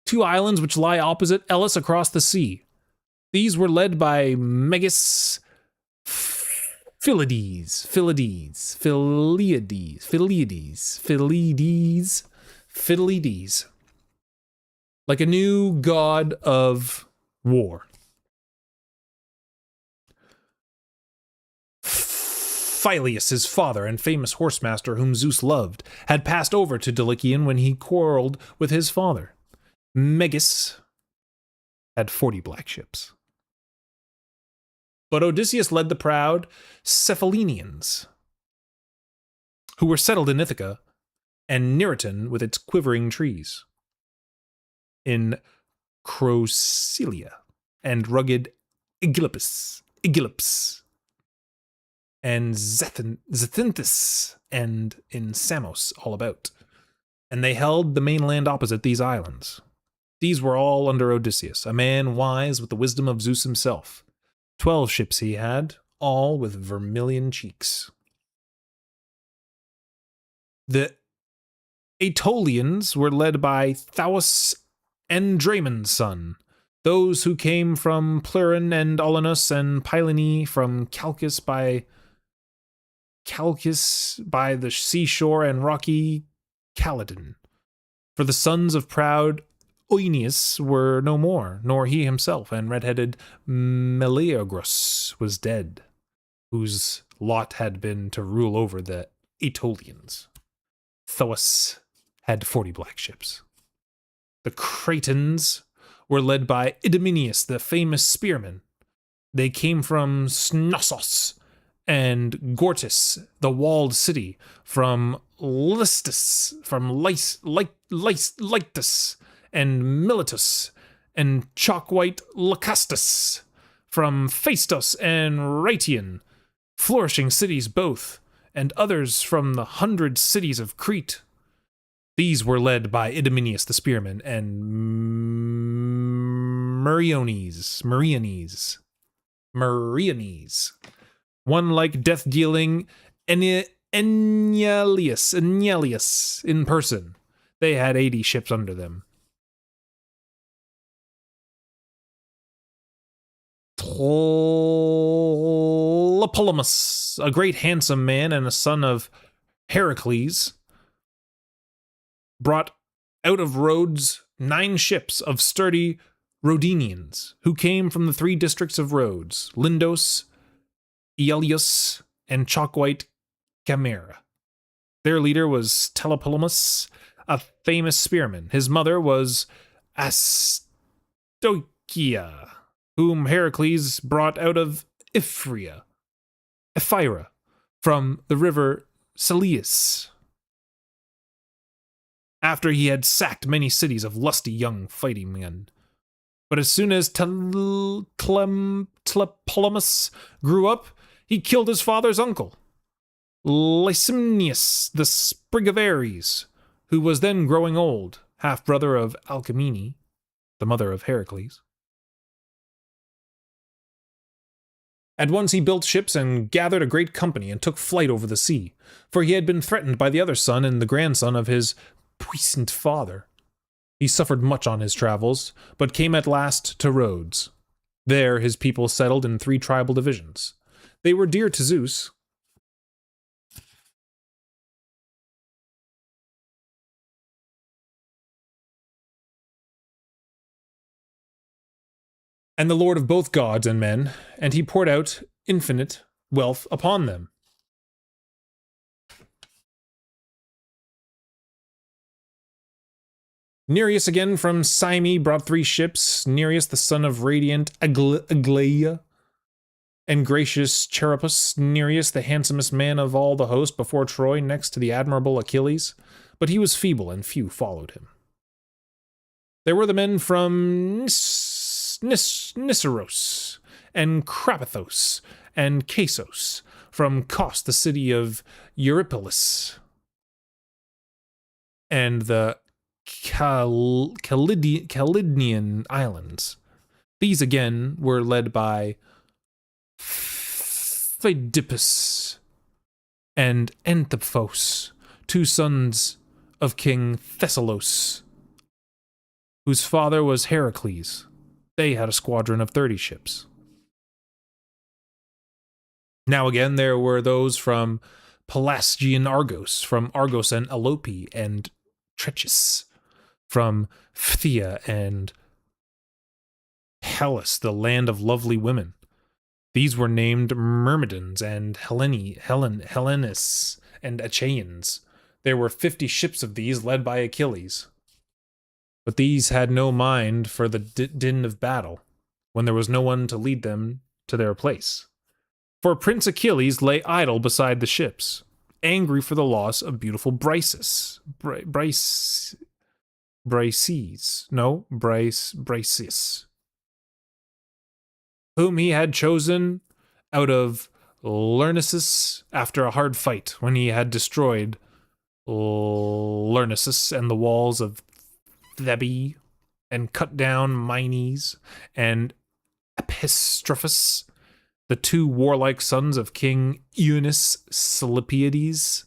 2 islands which lie opposite Elis across the sea. These were led by Megas Philides, like a new god of war. Phyleus, his father and famous horsemaster whom Zeus loved, had passed over to Dulichian when he quarreled with his father. Megas had 40 black ships. But Odysseus led the proud Cephalenians, who were settled in Ithaca and Neriton with its quivering trees, in Crocelia and rugged Aegyptus, and Zacynthus, and in Samos all about. And they held the mainland opposite these islands. These were all under Odysseus, a man wise with the wisdom of Zeus himself. 12 ships he had, all with vermilion cheeks. The Aetolians were led by Thous Andraemon's son, those who came from Pleuron and Olenus and Pylene, from Chalcis by the seashore and rocky Calydon. For the sons of proud Oeneus were no more, nor he himself, and red-headed Meleagros was dead, whose lot had been to rule over the Aetolians. Thoas had 40 black ships. The Cretans were led by Idomeneus, the famous spearman. They came from Snossos and Gortys, the walled city, from Lyctus, and Miletus, and chalk-white Lacustus, from Phaestos and Rhytion, flourishing cities both, and others from the 100 cities of Crete. These were led by Idomeneus the spearman and Meriones, one like death-dealing Enyalius in person. They had 80 ships under them. Tlepolemus, a great handsome man and a son of Heracles, brought out of Rhodes 9 ships of sturdy Rhodanians, who came from the 3 districts of Rhodes, Lindos, Ielius, and chalk-white Camera. Their leader was Tlepolemus, a famous spearman. His mother was Astoichia, whom Heracles brought out of Ephyra, from the river Selleis, after he had sacked many cities of lusty young fighting men. But as soon as Tlepolemus grew up, he killed his father's uncle, Lysimnius, the sprig of Ares, who was then growing old, half-brother of Alcmene, the mother of Heracles. At once he built ships and gathered a great company and took flight over the sea, for he had been threatened by the other son and the grandson of his puissant father. He suffered much on his travels, but came at last to Rhodes. There his people settled in 3 tribal divisions. They were dear to Zeus. and the lord of both gods and men, and he poured out infinite wealth upon them. Nereus again from Cyme brought 3 ships, Nereus the son of radiant Aglaia, and gracious Cherepus, Nereus the handsomest man of all the host before Troy, next to the admirable Achilles, but he was feeble and few followed him. There were the men from Nisseros, and Krapathos, and Casos, from Kos, the city of Eurypylus, and the Calydnian islands. These again were led by Phaedippus and Antiphos, 2 sons of King Thessalos, whose father was Heracles. They had a squadron of 30 ships. Now again there were those from Pelasgian Argos, from Argos and Alope and Trechis, from Phthia and Hellas, the land of lovely women. These were named Myrmidons and Hellenes and Achaeans. There were 50 ships of these led by Achilles. But these had no mind for the din of battle, when there was no one to lead them to their place. For Prince Achilles lay idle beside the ships, angry for the loss of beautiful Briseis, whom he had chosen out of Lyrnessus after a hard fight, when he had destroyed Lyrnessus and the walls of Thebe, and cut down Mynes and Epistrophus, the 2 warlike sons of King Eunice Silipiades.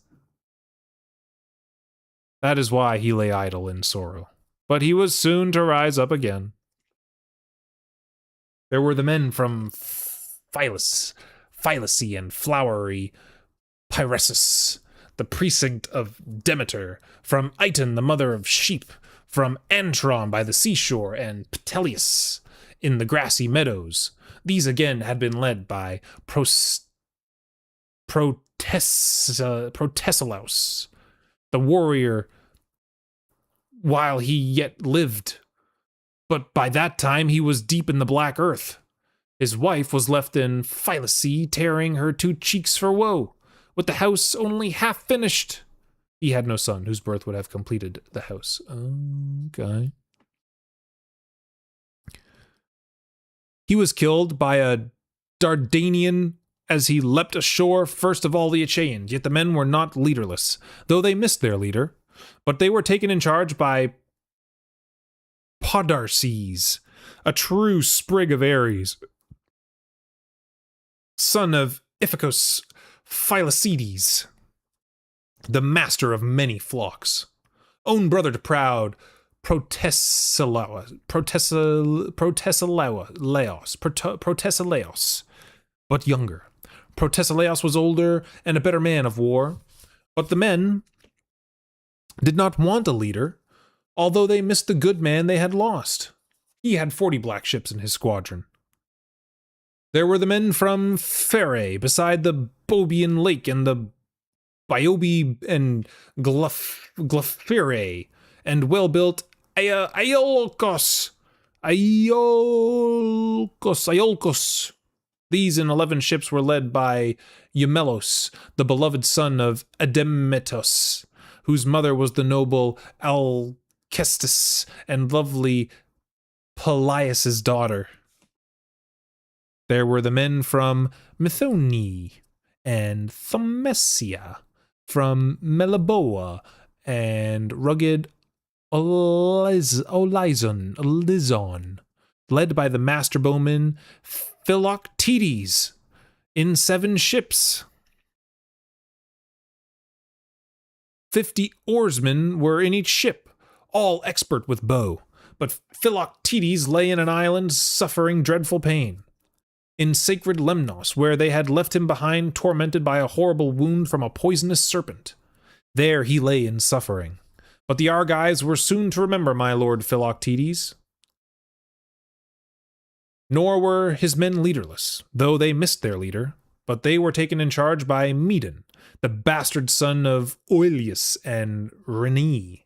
That is why he lay idle in sorrow, but he was soon to rise up again. There were the men from Phylace and flowery Pyresus, the precinct of Demeter, from Iton, the mother of sheep, from Antron by the seashore, and Pteleus in the grassy meadows. These again had been led by Protesilaus, the warrior, while he yet lived. But by that time he was deep in the black earth. His wife was left in Phylace, tearing her 2 cheeks for woe, with the house only half finished. He had no son whose birth would have completed the house. Okay. He was killed by a Dardanian as he leapt ashore first of all the Achaeans, yet the men were not leaderless, though they missed their leader, but they were taken in charge by Podarces, a true sprig of Ares, son of Iphicus Phylacides, the master of many flocks, own brother to proud Protesilaus, but younger. Protesilaus was older and a better man of war, but the men did not want a leader, although they missed the good man they had lost. He had 40 black ships in his squadron. There were the men from Pherae, beside the Boebian lake, and the Biobe and Glaphyrae, and well-built Iolcos. These in 11 ships were led by Eumelos, the beloved son of Admetos, whose mother was the noble Alcestis and lovely Pelias' daughter. There were the men from Methone and Thamesia, from Meliboa and rugged Olizon, led by the master bowman Philoctetes in 7 ships. 50 oarsmen were in each ship, all expert with bow, but Philoctetes lay in an island suffering dreadful pain. In sacred Lemnos, where they had left him behind, tormented by a horrible wound from a poisonous serpent. There he lay in suffering. But the Argives were soon to remember my lord Philoctetes. Nor were his men leaderless, though they missed their leader, but they were taken in charge by Medon, the bastard son of Oileus and Rene.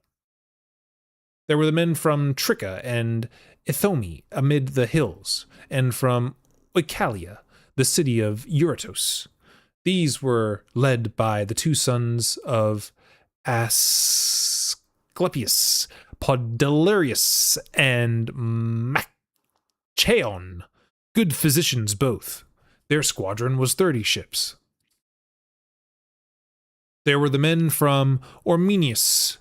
There were the men from Tricca and Ithome amid the hills, and from Oicalia, the city of Eurytos. These were led by the two sons of Asclepius, Podalirius, and Machaon, good physicians both. Their squadron was 30 ships. There were the men from Ormenios,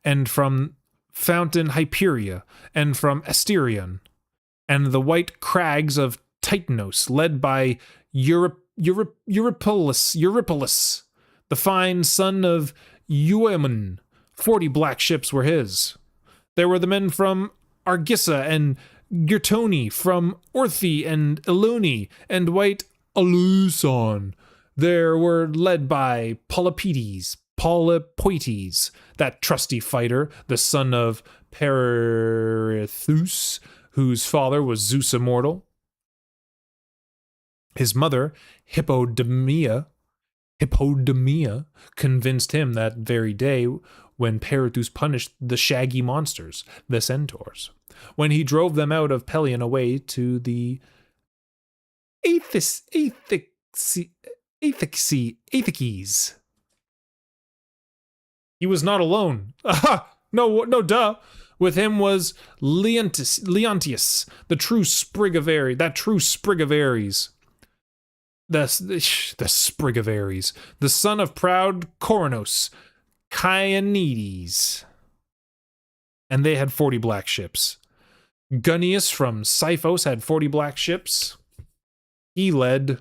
and from Fountain Hyperia, and from Asterion, and the white crags of Titanos, led by Eurypylus, the fine son of Euaemon. 40 black ships were his. There were the men from Argissa and Girtoni, from Orthe and Eloni, and white Aluson. There were led by Polypoetes, that trusty fighter, the son of Perithous, whose father was Zeus immortal. His mother, Hippodamia, convinced him that very day when Perithous punished the shaggy monsters, the centaurs, when he drove them out of Pelion away to the Aethekes. He was not alone. No, duh. With him was Leontius, the true sprig of Ares, the sprig of Ares, the son of proud Coronos, Chionides. And they had 40 black ships. Gunnius from Sipos had 40 black ships. He led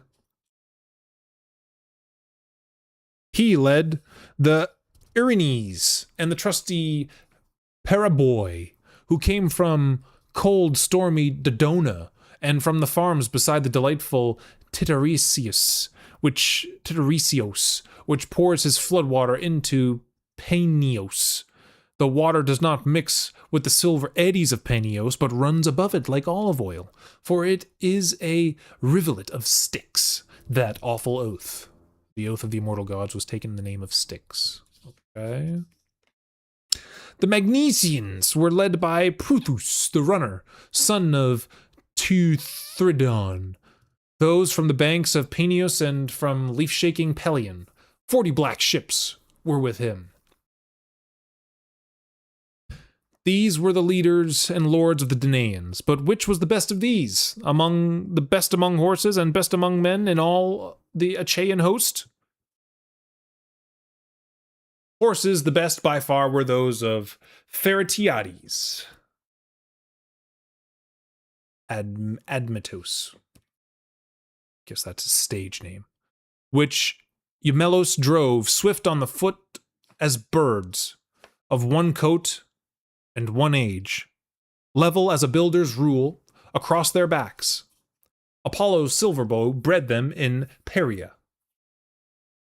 the Erinyes and the trusty Paraboi, who came from cold, stormy Dodona, and from the farms beside the delightful Titaresios, which pours his floodwater into Peneos. The water does not mix with the silver eddies of Peneos, but runs above it like olive oil, for it is a rivulet of Styx, that awful oath. The oath of the immortal gods was taken in the name of Styx. Okay. The Magnesians were led by Pruthus, the runner, son of Teuthridon. Those from the banks of Peneos and from leaf-shaking Pelion. 40 black ships were with him. These were the leaders and lords of the Danaans, but which was the best of these? The best among horses and best among men in all the Achaean host? Horses, the best by far were those of Pheretiades, Admetos. Guess that's his stage name. Which Eumelos drove swift on the foot as birds, of one coat and one age, level as a builder's rule, across their backs. Apollo's silver bow bred them in Peria.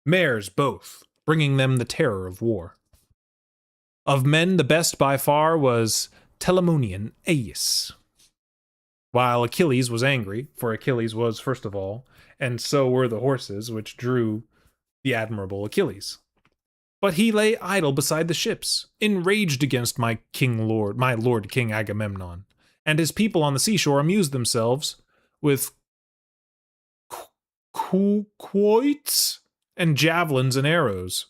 Mares both, bringing them the terror of war. Of men, the best by far was Telamonian Aias. While Achilles was angry, for Achilles was first of all, and so were the horses which drew the admirable Achilles. But he lay idle beside the ships, enraged against my lord King Agamemnon, and his people on the seashore amused themselves with quoits and javelins and arrows.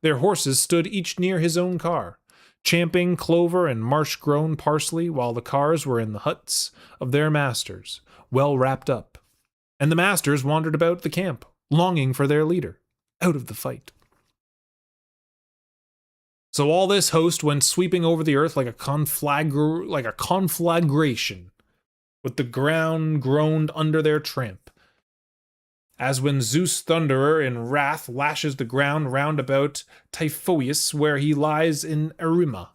Their horses stood each near his own car, champing clover and marsh-grown parsley, while the cars were in the huts of their masters, well wrapped up. And the masters wandered about the camp, longing for their leader, out of the fight. So all this host went sweeping over the earth like a conflagration, with the ground groaned under their tramp. As when Zeus Thunderer in wrath lashes the ground round about Typhoeus, where he lies in Erema.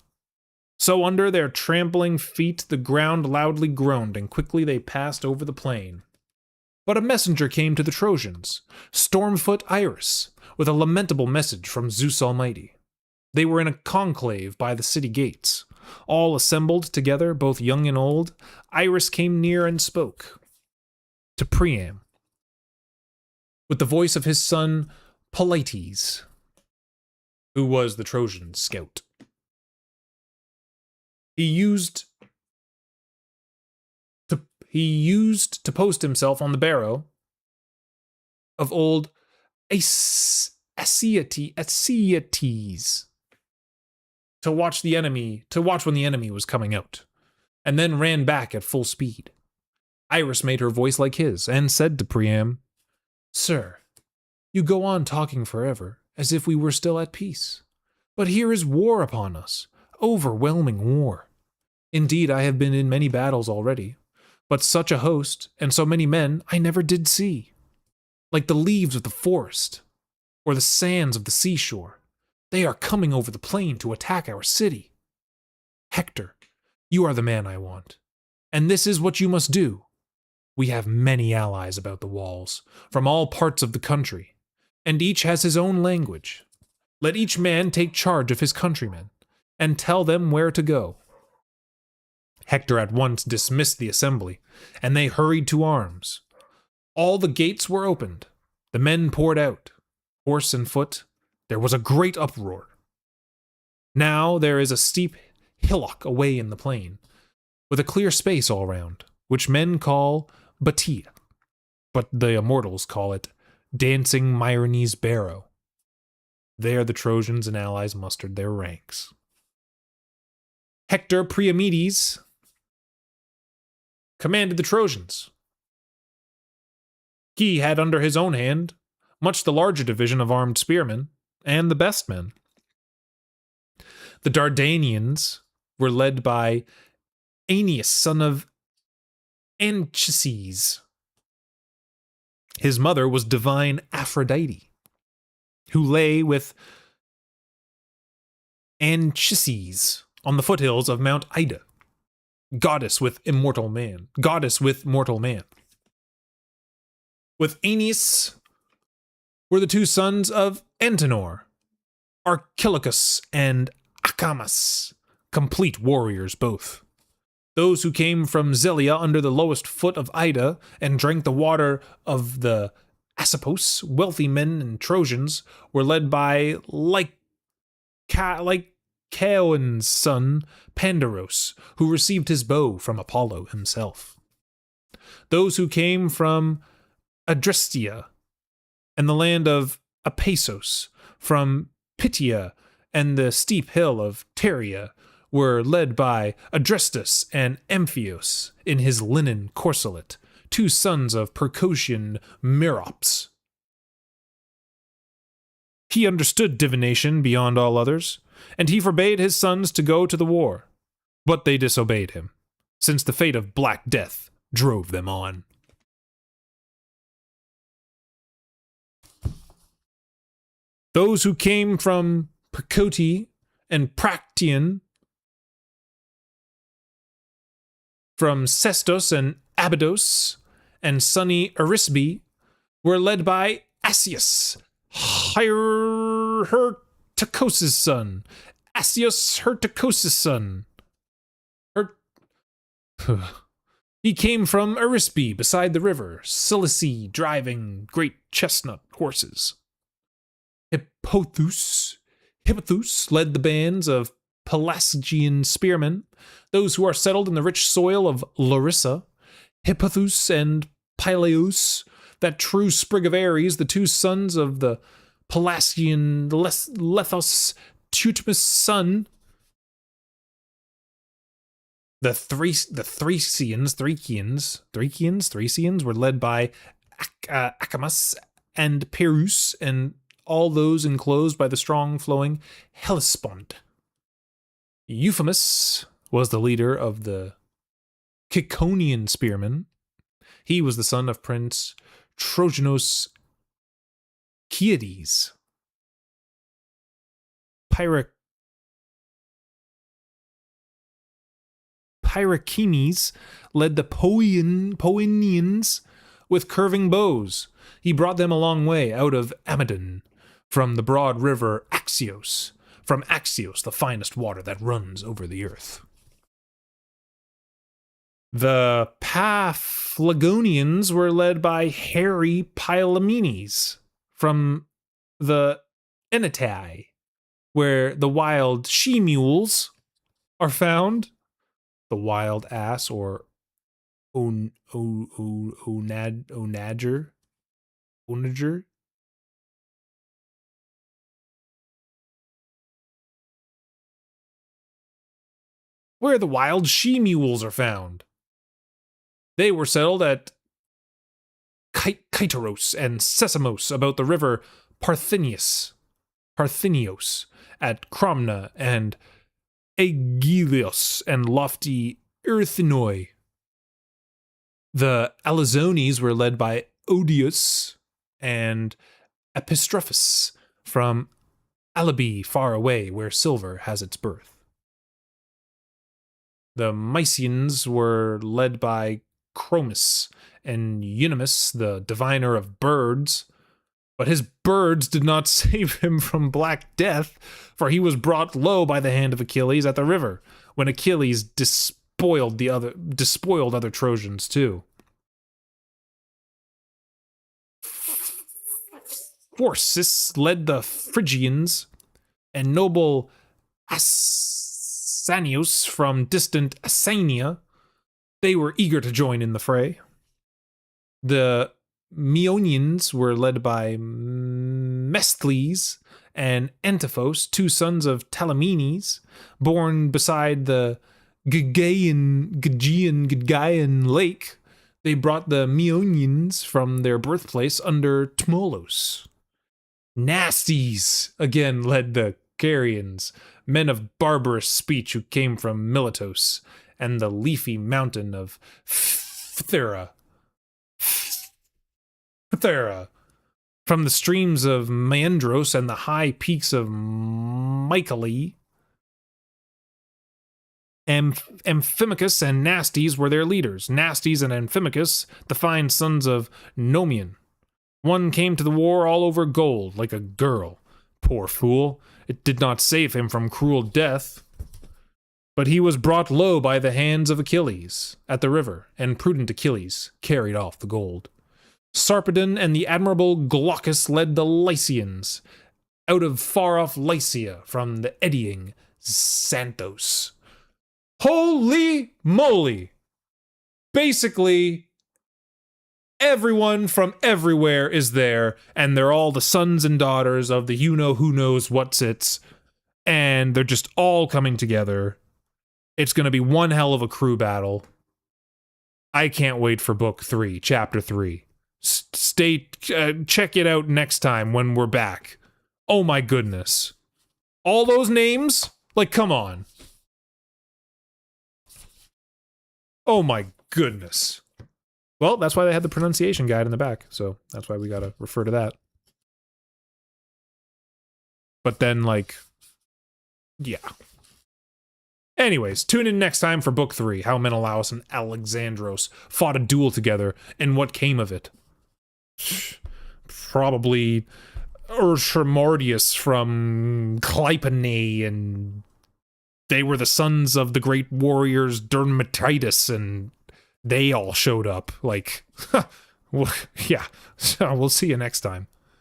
So under their trampling feet the ground loudly groaned, and quickly they passed over the plain. But a messenger came to the Trojans, Stormfoot Iris, with a lamentable message from Zeus Almighty. They were in a conclave by the city gates. All assembled together, both young and old, Iris came near and spoke to Priam with the voice of his son Polites, who was the Trojan scout. He used to post himself on the barrow of old Asietes to watch when the enemy was coming out, and then ran back at full speed. Iris made her voice like his, and said to Priam, "Sir, you go on talking forever, as if we were still at peace. But here is war upon us, overwhelming war. Indeed, I have been in many battles already, but such a host, and so many men, I never did see. Like the leaves of the forest, or the sands of the seashore, they are coming over the plain to attack our city. Hector, you are the man I want, and this is what you must do. We have many allies about the walls, from all parts of the country, and each has his own language. Let each man take charge of his countrymen, and tell them where to go." Hector at once dismissed the assembly, and they hurried to arms. All the gates were opened. The men poured out, horse and foot. There was a great uproar. Now there is a steep hillock away in the plain, with a clear space all round, which men call Batia, but the immortals call it Dancing Myrene's Barrow. There the Trojans and allies mustered their ranks. Hector Priamedes commanded the Trojans. He had under his own hand much the larger division of armed spearmen, and the best men. The Dardanians were led by Aeneas, son of Anchises. His mother was divine Aphrodite, who lay with Anchises on the foothills of Mount Ida, goddess with mortal man. With Aeneas were the two sons of Antenor, Archilochus and Acamas, complete warriors both. Those who came from Zelia under the lowest foot of Ida and drank the water of the Asopos, wealthy men and Trojans, were led by Lycaon's son Pandaros, who received his bow from Apollo himself. Those who came from Adrestia and the land of Apasos, from Pitya and the steep hill of Pteria, were led by Adrestus and Amphios in his linen corselet, two sons of Percosian Merops. He understood divination beyond all others, and he forbade his sons to go to the war, but they disobeyed him, since the fate of Black Death drove them on. Those who came from Percote and Practian, from Sestos and Abydos and sunny Arisbe, were led by Asius, Hyrtacus' son. He came from Arisbe beside the river, Cilicia, driving great chestnut horses. Hippothous led the bands of Pelasgian spearmen, those who are settled in the rich soil of Larissa. Hippothous and Pyleus, that true sprig of Ares, the two sons of the Pelasgian Lethos Teutmus son. The Thracians were led by Acamas and Perus, and all those enclosed by the strong flowing Hellespont. Euphemus was the leader of the Ciconian spearmen. He was the son of Prince Trojanos Chiades. Pyrrhachenes led the Poenians with curving bows. He brought them a long way out of Amadon, from the broad river Axios, from Axios, the finest water that runs over the earth. The Paphlagonians were led by hairy Pylomenes from the Enitai, where the wild she-mules are found. The wild ass, or onager. Where the wild she-mules are found. They were settled at Kytaros and Sesamos about the river Parthenios, at Cromna and Aegilios and lofty Earthinoi. The Alazones were led by Odius and Epistrophus from Alabi, far away, where silver has its birth. The Mysians were led by Chromis and Euonymus, the diviner of birds, but his birds did not save him from black death, for he was brought low by the hand of Achilles at the river, when Achilles despoiled other Trojans too. Phorcys led the Phrygians, and noble Asanios from distant Asania. They were eager to join in the fray. The Meonians were led by Mestles and Antiphos, two sons of Telamenes, born beside the Gagaean lake. They brought the Meonians from their birthplace under Tmolos. Nasties again led the Carians, men of barbarous speech who came from Miletos and the leafy mountain of Phthira, from the streams of Maendros and the high peaks of Mycale. Amphimachus and Nastes were their leaders. Nastes and Amphimachus, the fine sons of Nomion. One came to the war all over gold, like a girl. Poor fool, it did not save him from cruel death. But he was brought low by the hands of Achilles at the river, and prudent Achilles carried off the gold. Sarpedon and the admirable Glaucus led the Lycians, out of far-off Lycia, from the eddying Xanthos. Holy moly! Basically, everyone from everywhere is there, and they're all the sons and daughters of the you-know-who-knows-what's-its, and they're just all coming together. It's going to be one hell of a crew battle. I can't wait for Book 3, Chapter 3. Check it out next time when we're back. Oh my goodness. All those names? Like, come on. Oh my goodness. Well, that's why they had the pronunciation guide in the back, so that's why we gotta refer to that. But then, like, yeah. Anyways, tune in next time for Book 3, how Menelaus and Alexandros fought a duel together, and what came of it. Probably Urshramordius from Clypene, and they were the sons of the great warriors Dermatitis, and they all showed up. Like, yeah, so we'll see you next time.